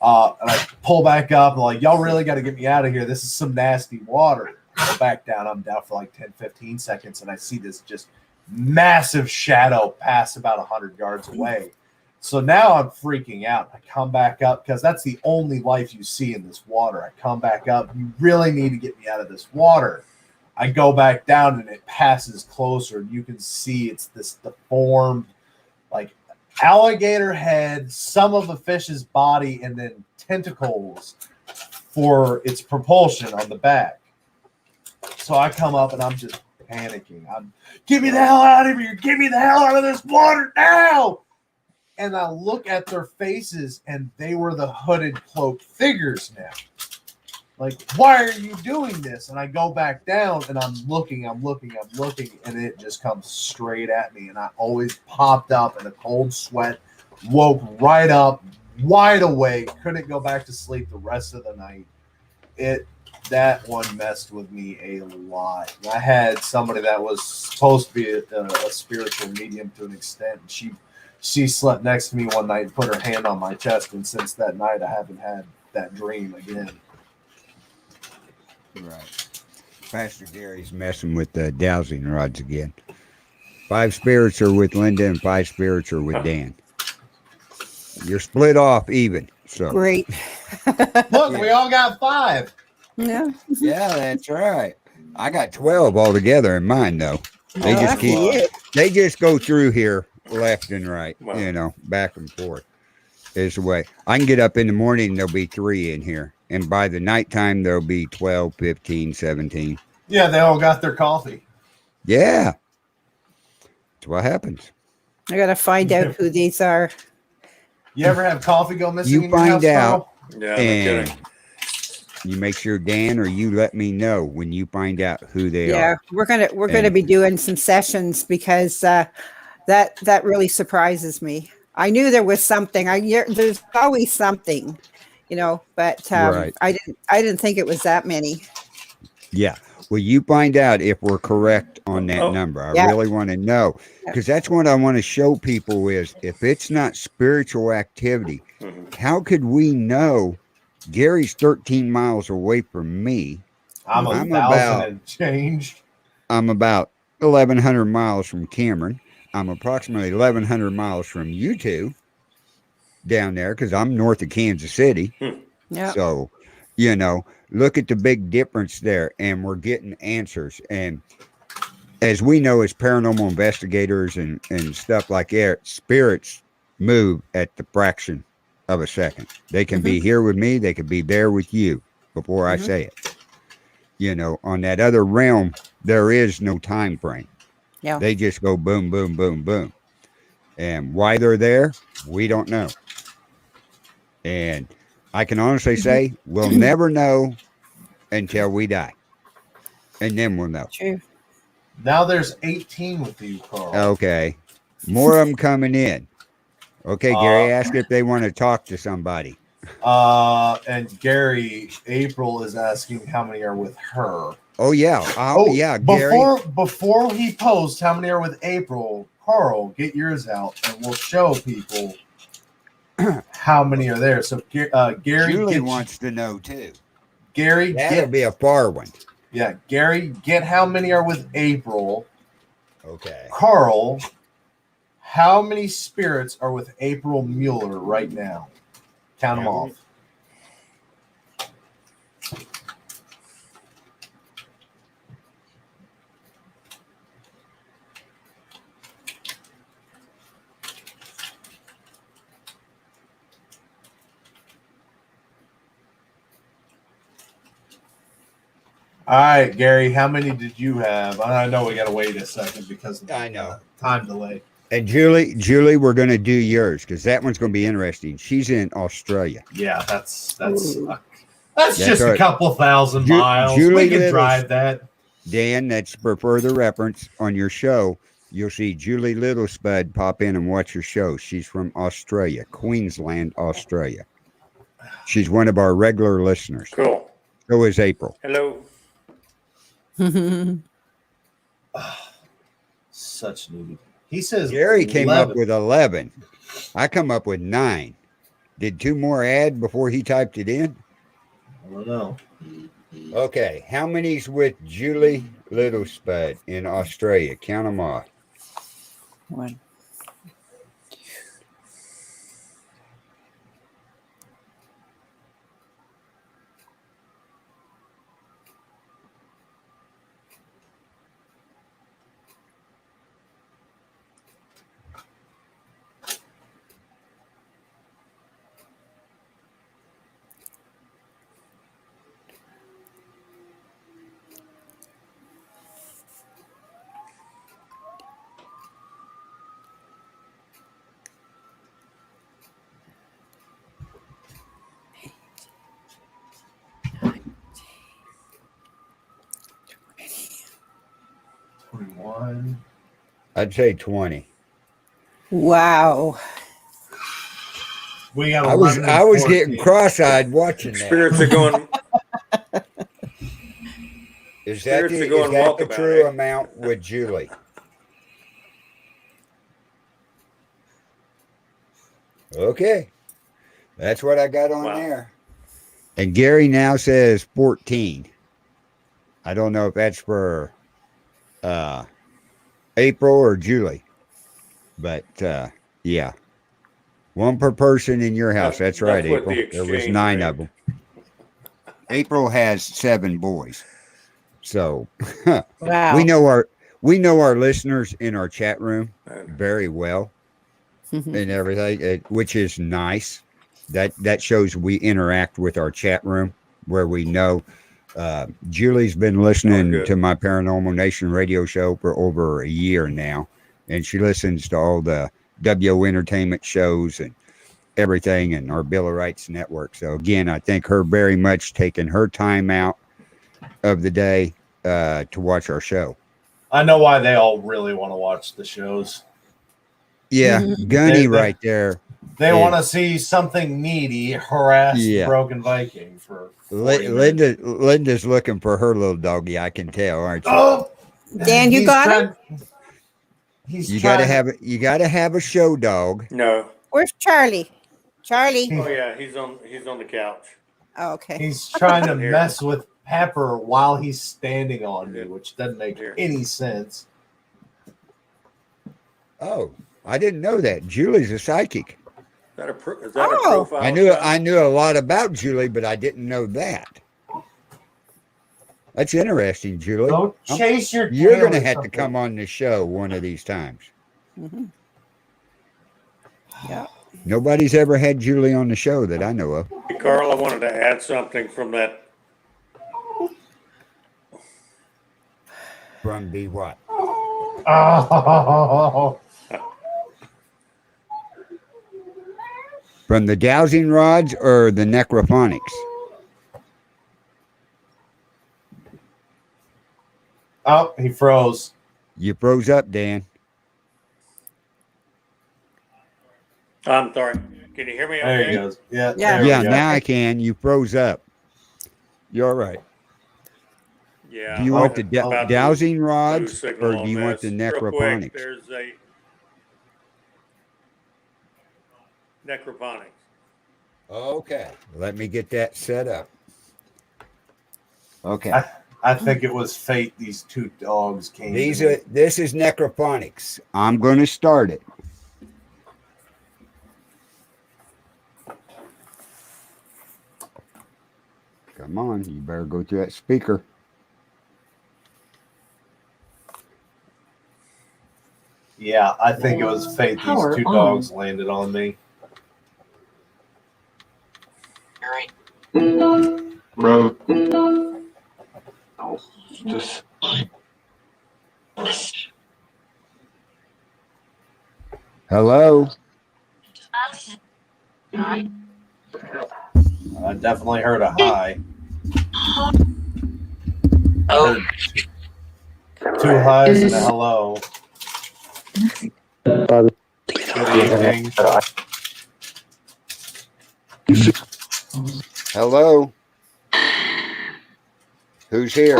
And I pull back up, and like, y'all really got to get me out of here. This is some nasty water. I go back down. I'm down for like 10, 15 seconds, and I see this just massive shadow pass about 100 yards away. So now I'm freaking out. I come back up because that's the only life you see in this water. I come back up. You really need to get me out of this water. I go back down, and it passes closer. And you can see it's this deformed, like alligator head, some of a fish's body, and then tentacles for its propulsion on the back. So I come up, and I'm just panicking. Get me the hell out of here. Get me the hell out of this water now. And I look at their faces, and they were the hooded cloaked figures now. Like, why are you doing this? And I go back down, and I'm looking, and it just comes straight at me. And I always popped up in a cold sweat, woke right up, wide awake, couldn't go back to sleep the rest of the night. That one messed with me a lot. I had somebody that was supposed to be a spiritual medium to an extent, and she slept next to me one night and put her hand on my chest, and since that night I haven't had that dream again. Right. Pastor Gary's messing with the dowsing rods again. 5 spirits are with Linda, and 5 spirits are with Dan. You're split off even. So Great. Look, we all got 5. Yeah. Yeah, that's right. I got 12 altogether in mine, though. They just go through here left and right, Wow. Back and forth is the way. I can get up in the morning, there'll be 3 in here. And by the nighttime, there'll be 12, 15, 17. Yeah, they all got their coffee. Yeah. That's what happens. I got to find out who these are. You ever have coffee go missing? You in your find house, out. Carl? Yeah, no And kidding. you make sure, Dan, or you let me know when you find out who they are. We're gonna be doing some sessions because that really surprises me. I knew there was something. There's always something, but Right. I didn't think it was that many. Yeah. Well, you find out if we're correct on that number. I really want to know, because that's what I want to show people is if it's not spiritual activity, how could we know? Gary's 13 miles away from me. I'm 1,000 and changed. I'm about 1,100 miles from Cameron. I'm approximately 1,100 miles from you two down there because I'm north of Kansas City. Yeah. So, look at the big difference there, and we're getting answers. And as we know, as paranormal investigators and stuff like that, spirits move at the fraction of a second. They can be here with me. They could be there with you before I say it. On that other realm, there is no time frame. Yeah. They just go boom, boom, boom, boom. And why they're there, we don't know. And I can honestly say we'll never know until we die. and then we'll know. True. Now there's 18 with you, Carl. Okay. More of them coming in. Okay, Gary, ask if they want to talk to somebody. And Gary, April is asking how many are with her. Oh, yeah. Yeah, Gary. Before he posts how many are with April, Carl, get yours out and we'll show people how many are there. So Gary Julie wants to know, too. Gary, That'll be a far one. Yeah, Gary, get how many are with April. Okay. Carl, how many spirits are with April Mueller right now? Count them off. All right, Gary, how many did you have? I know we got to wait a second because of the time delay. And Julie, we're going to do yours because that one's going to be interesting. She's in Australia. Yeah, that's just a couple thousand miles. Julie we can drive that. Dan, that's for further reference on your show. You'll see Julie Littlespud pop in and watch your show. She's from Australia, Queensland, Australia. She's one of our regular listeners. Cool. So is April. Hello. Such neat. He says Gary came 11. up with 11. I come up with 9. Did 2 more add before he typed it in? I don't know. Okay. How many's with Julie Littlespud in Australia? Count them off. 1. 21. I'd say 20. Wow. We got. I was getting cross-eyed watching that. Spirits are going. Is that Spirits are going the walkabout, true eh? amount with Julie? Okay. That's what I got on there. And Gary now says 14. I don't know if that's for April or Julie. But yeah. 1 per person in your house. That's right, what April. the There was exchange 9 rate. of them. April has 7 boys. So Wow. we know our listeners in our chat room very well and everything, which is nice. That shows we interact with our chat room where we know. Julie's been listening to my Paranormal Nation radio show for over a year now, and she listens to all the WO Entertainment shows and everything and our Bill of Rights network. So again, I thank her very much taking her time out of the day to watch our show. I know why they all really want to watch the shows. Yeah, Gunny right there. They want to see something needy harass the Broken Viking for 40 minutes. Linda's looking for her little doggy. I can tell, aren't you? Oh, Dan, you got him? You gotta have a show dog. No. Where's Charlie? Charlie. Oh yeah, he's on the couch. Oh, okay. He's trying to mess with Pepper while he's standing on me, which doesn't make any sense. Oh, I didn't know that. Julie's a psychic. Is that a profile? I knew a lot about Julie, but I didn't know that. That's interesting, Julie. Don't chase your You're tail going to or have to something. come on the show one of these times. Yeah. Nobody's ever had Julie on the show that I know of. Hey, Carl, I wanted to add something from that. From the what? Oh. From the dowsing rods or the necrophonics? Oh, he froze. You froze up, Dan. I'm sorry. Can you hear me? There Okay. he goes. Yeah, Yeah. there Yeah, we go. now I can. You froze up. You're all right. Yeah. Do you I'm want the about to dowsing lose rods signal or do on you want the this. Real quick, necroponics? there's a necroponics. Okay, let me get that set up. Okay. I think it was fate. These two dogs came. This to me. is necroponics. I'm going to start it. Come on, you better go to that speaker. Yeah, I think it was fate. These two dogs landed on me. Bro. Just Hello? I definitely heard a hi. I heard two highs and a hello. Good evening. Hello? Who's here?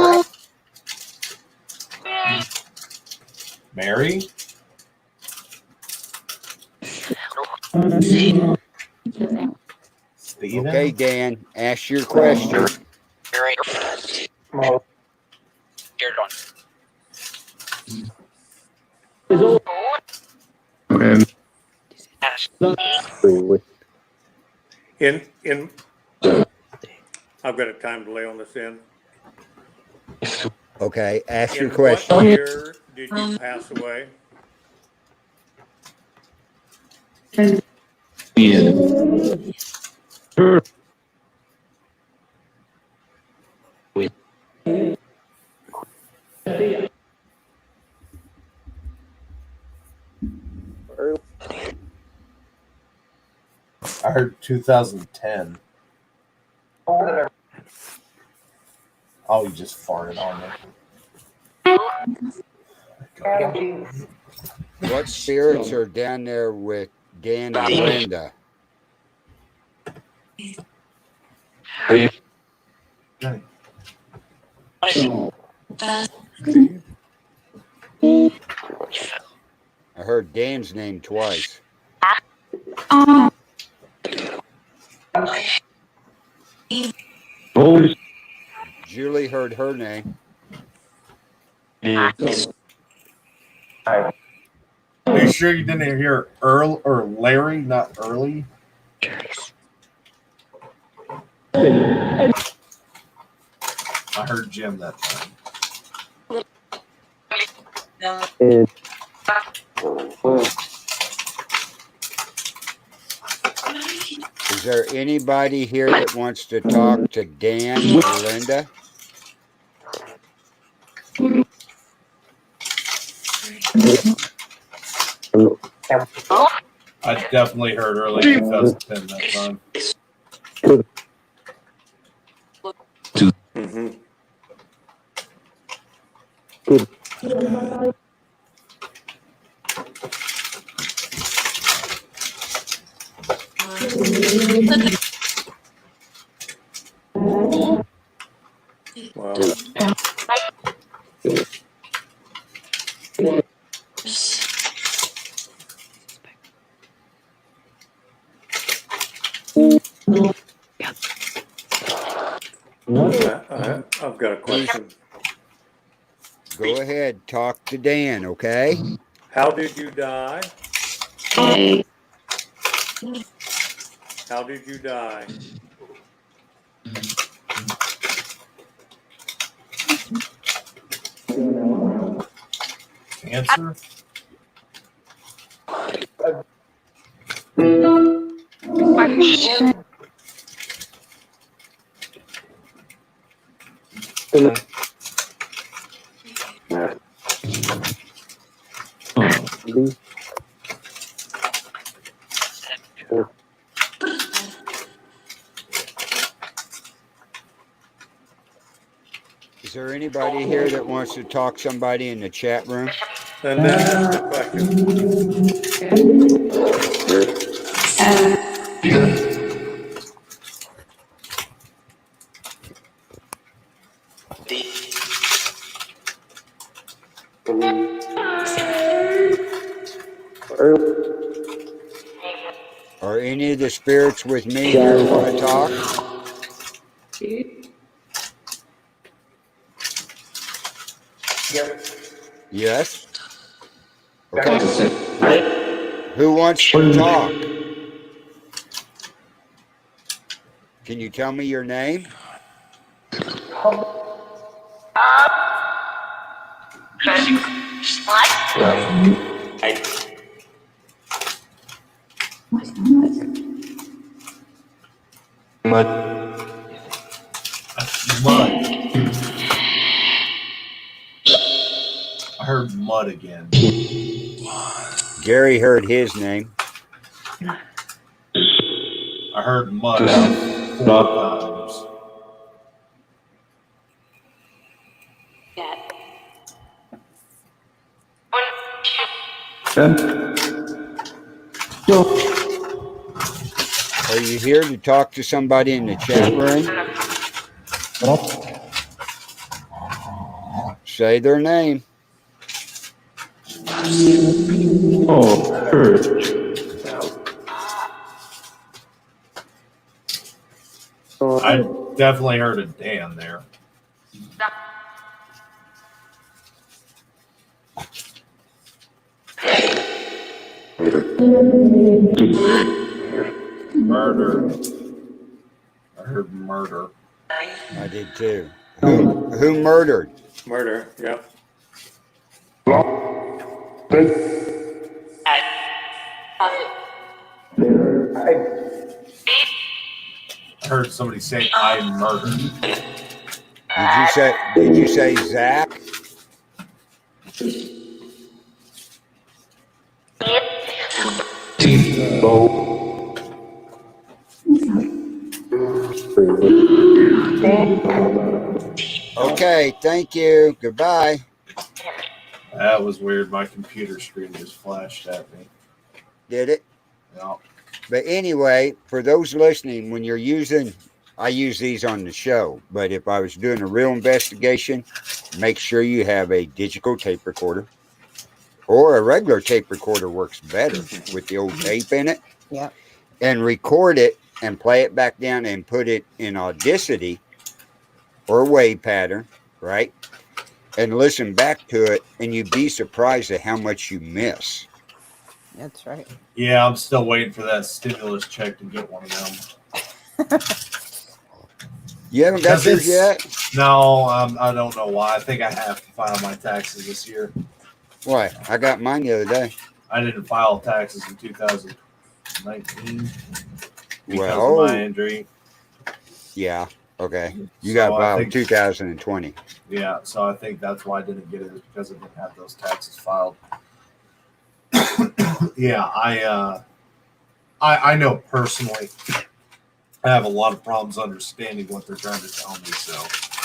Mary? Steven? Okay, Dan, ask your question. man. In I've got a time delay on this end. Okay, ask your In question. what year did you pass away? I heard 2010. Oh, you just farted on me. What spirits are down there with Dan and Linda? I heard Dan's name twice. Julie heard her name. Are you sure you didn't hear Earl or Larry, not Early? I heard Jim that time. Is there anybody here that wants to talk to Dan or Linda? I definitely heard early 2010 that time. Mm-hmm. Wow. I've got a question. Go ahead, talk to Dan, okay? How did you die? How did you die? Cancer? Is there anybody here that wants to talk somebody in the chat room? And then ask the question. Are any of the spirits with me here want to talk? Yes? Okay. Who wants to talk? Can you tell me your name? Mud. Mud. I heard mud again. Gary heard his name. I heard mud 4 times. Are you here to talk to somebody in the chat room? Say their name. Oh, hurt. I definitely heard a Dan there. Murder. I heard murder. I did too. Who murdered? Murder. Yep. I heard somebody say I murdered. Did you say Zach? Okay, thank you. Goodbye. That was weird. My computer screen just flashed at me. Did it? Yeah. But anyway, for those listening, when you're using, I use these on the show, but if I was doing a real investigation, make sure you have a digital tape recorder, or a regular tape recorder works better with the old tape in it. Yeah. And record it and play it back down and put it in Audacity or wave pattern, right? And listen back to it, and you'd be surprised at how much you miss. That's right. Yeah, I'm still waiting for that stimulus check to get one of them. You haven't got yours yet? No, I don't know why. I think I have to file my taxes this year. Why? I got mine the other day. I didn't file taxes in 2019 because Well, of my injury. Yeah. Okay. You So got I filed think- 2020. Yeah, so I think that's why I didn't get it, is because I didn't have those taxes filed. Yeah, I know personally I have a lot of problems understanding what they're trying to tell me. So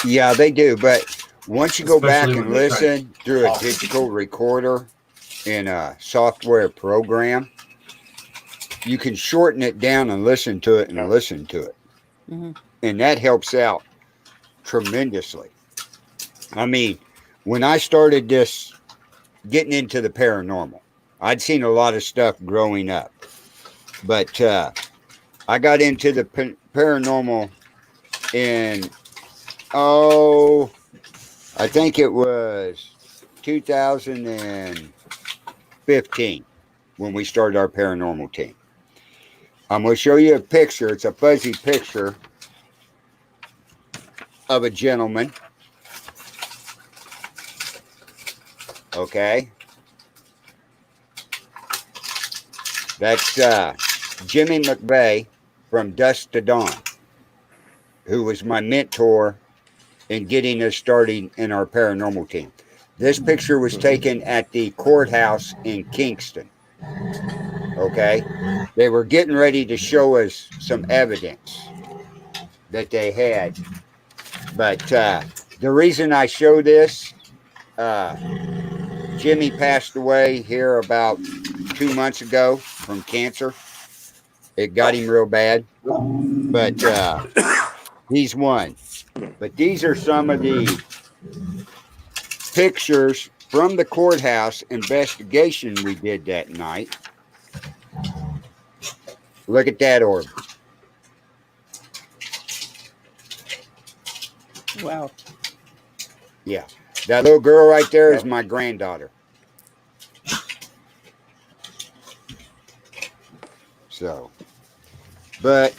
Yeah, they do. But once you go back Especially and when they're trying listen through a talk. digital recorder in a software program, you can shorten it down and listen to it and Yep. listen to it. Mhm. And that helps out tremendously. I mean, when I started this, getting into the paranormal, I'd seen a lot of stuff growing up. But I got into the paranormal in, I think it was 2015 when we started our paranormal team. I'm going to show you a picture. It's a fuzzy picture of a gentleman. Okay. That's Jimmy McVeigh from Dusk to Dawn, who was my mentor in getting us started in our paranormal team. This picture was taken at the courthouse in Kingston. Okay. They were getting ready to show us some evidence that they had. But The reason I show this, Jimmy passed away here about 2 months ago from cancer. It got him real bad, but he's one. But these are some of the pictures from the courthouse investigation we did that night. Look at that orb. Wow. Yeah. That little girl right there is my granddaughter. So, but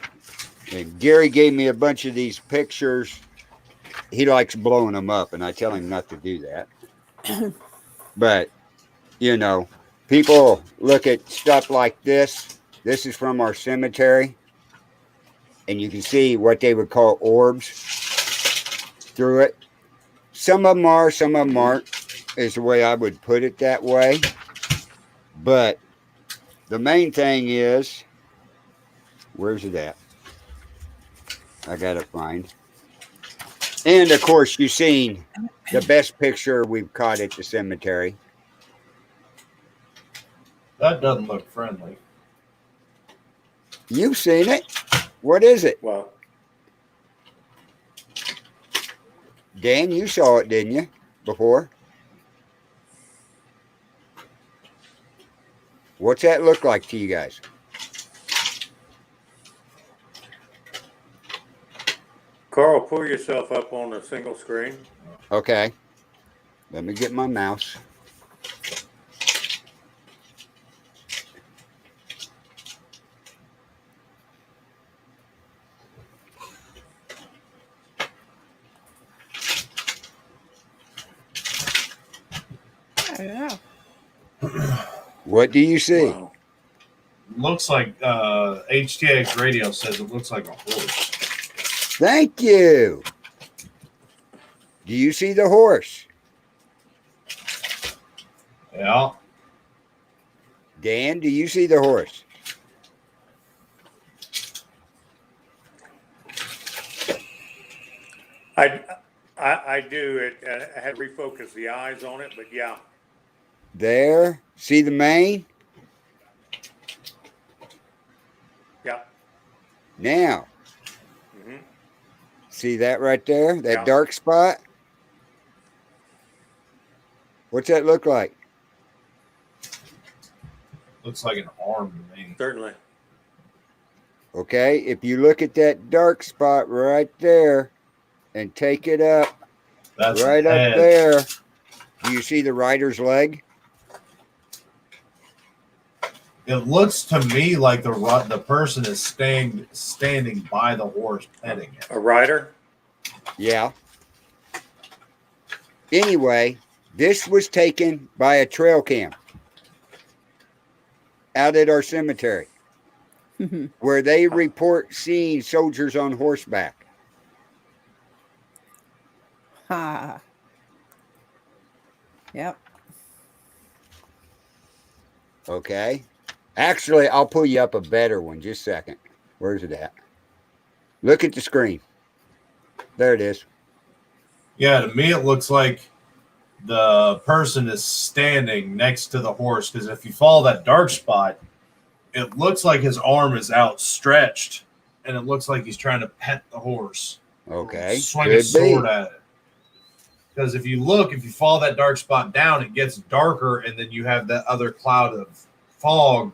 and Gary gave me a bunch of these pictures. He likes blowing them up, and I tell him not to do that. But, you know, people look at stuff like this. This is from our cemetery. And you can see what they would call orbs through it. Some of them are, some of them aren't, is the way I would put it that way. But the main thing is, where's it at? I got to find. And of course, you've seen the best picture we've caught at the cemetery. That doesn't look friendly. You've seen it. What is it? Well, Dan, you saw it, didn't you, before? What's that look like to you guys? Carl, pull yourself up on a single screen. Okay. Let me get my mouse. I don't know. What do you see? Wow. Looks like HTX radio says it looks like a horse. Thank you. Do you see the horse? Yeah. Dan, do you see the horse? I do. I had to refocus the eyes on it, but yeah. There. See the mane? Yeah. Now. See that right there? That dark spot? What's that look like? Looks like an arm to me. Certainly. Okay, if you look at that dark spot right there and take it up, That's right the up head. there, do you see the rider's leg? It looks to me like the person is standing by the horse petting it. A rider? Yeah. Anyway, this was taken by a trail cam out at our cemetery where they report seeing soldiers on horseback. Ha. Yep. Okay. Actually, I'll pull you up a better one. Just a second. Where's it at? Look at the screen. There it is. Yeah, to me it looks like the person is standing next to the horse, because if you follow that dark spot, it looks like his arm is outstretched, and it looks like he's trying to pet the horse. Okay. Swing a sword at it. Because if you follow that dark spot down, it gets darker, and then you have that other cloud of fog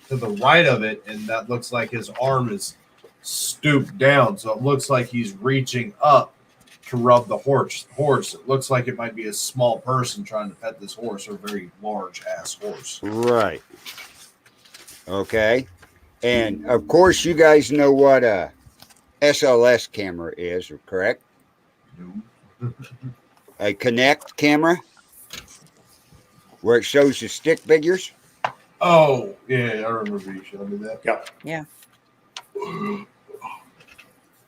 to the right of it, and that looks like his arm is stooped down. So it looks like he's reaching up to rub the horse. It looks like it might be a small person trying to pet this horse, or a very large ass horse. Right. Okay. And of course, you guys know what a SLS camera is, correct? A Connect camera where it shows you stick figures. Oh, yeah, I remember you showed me that. Yeah. Yeah.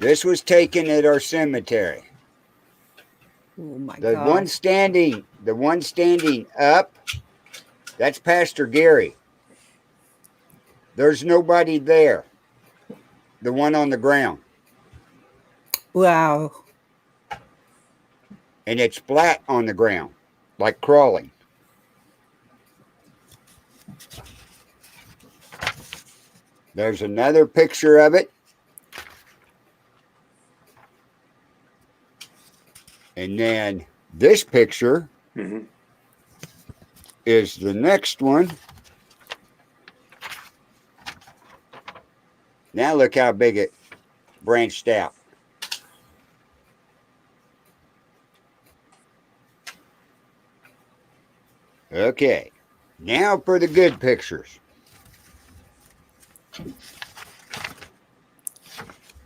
This was taken at our cemetery. Oh my The God. one standing up, that's Pastor Gary. There's nobody there. The one on the ground. Wow. and it's flat on the ground, like crawling. There's another picture of it. And then this picture is the next one. Now look how big it branched out. Okay, now for the good pictures.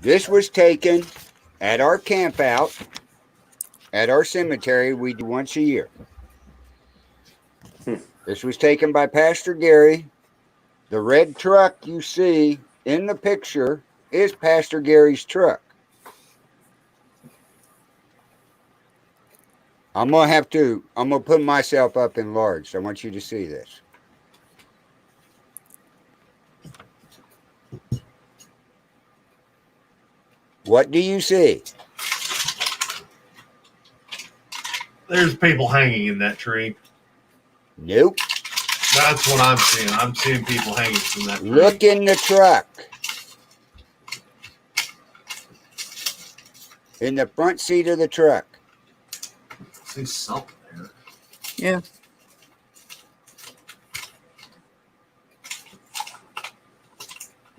This was taken at our camp out, at our cemetery we do once a year. This was taken by Pastor Gary. The red truck you see in the picture is Pastor Gary's truck. I'm going to put myself up enlarged. I want you to see this. What do you see? There's people hanging in that tree. Nope. That's what I'm seeing. I'm seeing people hanging from that tree. Look in the truck. In the front seat of the truck. See something there. Yeah.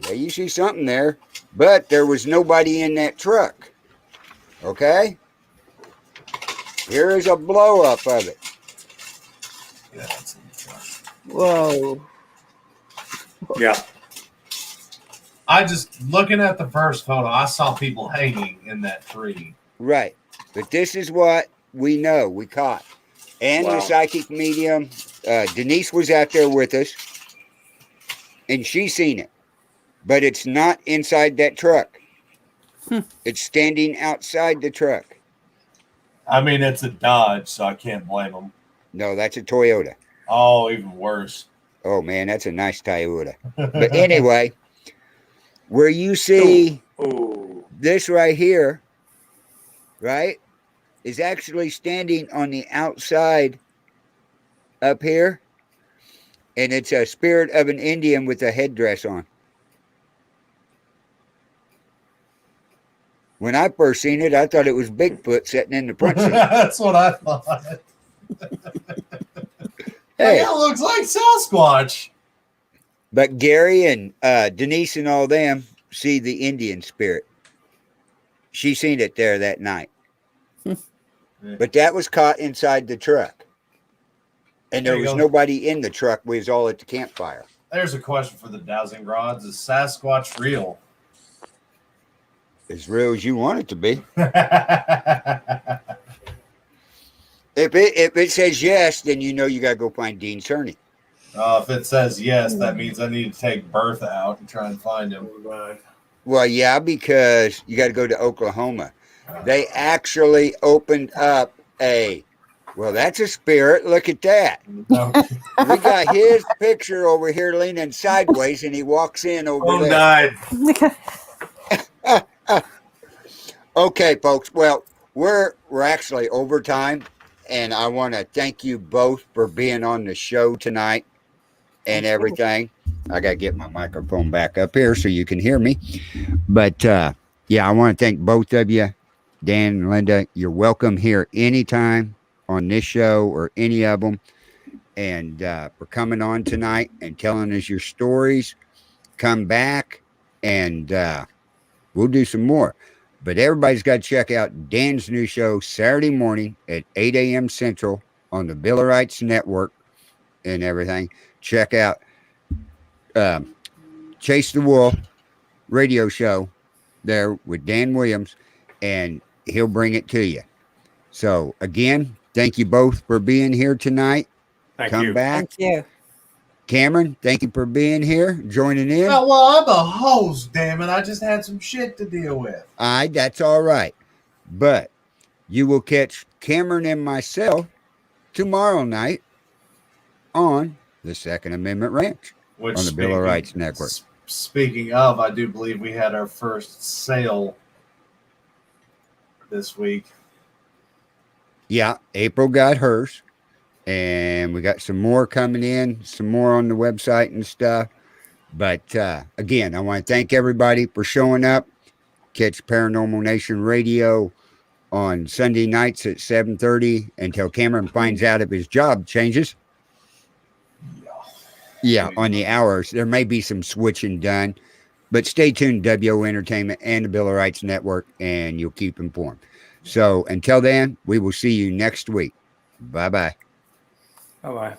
Yeah, you see something there, but there was nobody in that truck. Okay? Here is a blow up of it. Yeah, that's in the front. Whoa. Yeah. I just, looking at the first photo, I saw people hanging in that tree. Right. But this is what we know, we caught. And Wow. the psychic medium, Denise was out there with us, and she seen it. But it's not inside that truck. It's standing outside the truck. I mean, it's a Dodge, so I can't blame them. No, that's a Toyota. Oh, even worse. Oh, man, that's a nice Toyota. But anyway, where you see this right here, right, is actually standing on the outside up here, and it's a spirit of an Indian with a headdress on. When I first seen it, I thought it was Bigfoot sitting in the front seat. That's what I thought. Hey, It looks like Sasquatch. but Gary and Denise and all them see the Indian spirit. She seen it there that night. But that was caught inside the truck. And there There you was go. nobody in the truck. We was all at the campfire. There's a question for the dowsing rods. Is Sasquatch real? As real as you want it to be. Oh, If it says yes, then you know you got to go find Dean Cerny. if it says yes, that means I need to take Bertha out and try and find him. Well, yeah, because you got to go to Oklahoma. They actually opened up well, that's a spirit. Look at that. No. We got his picture over here leaning sideways, and he walks in over there. died. Okay, folks. Well, we're actually over time, and I want to thank you both for being on the show tonight and everything. I got to get my microphone back up here so you can hear me. But yeah, I want to thank both of you, Dan and Linda. You're welcome here anytime on this show or any of them, and for coming on tonight and telling us your stories. Come back, and we'll do some more. But everybody's got to check out Dan's new show Saturday morning at 8 a.m. Central on the Billerites Network and everything. Check out Chase the Wolf radio show there with Dan Williams, and he'll bring it to you. So, again, thank you both for being here tonight. Thank Come you. back. Thank you. Cameron, thank you for being here, joining in. Oh, well, I'm the host, damn it. I just had some shit to deal with. That's all right. But you will catch Cameron and myself tomorrow night on the Second Amendment Ranch Which on the Bill of Rights Network. Speaking of, I do believe we had our first sale this week. Yeah, April got hers, and we got some more coming in, some more on the website and stuff. But again, I want to thank everybody for showing up. Catch Paranormal Nation Radio on Sunday nights at 7:30 until Cameron finds out if his job changes. Yeah, on the hours. There may be some switching done, but stay tuned to WO Entertainment and the Bill of Rights Network, and you'll keep informed. So until then, we will see you next week. Bye-bye. Bye bye.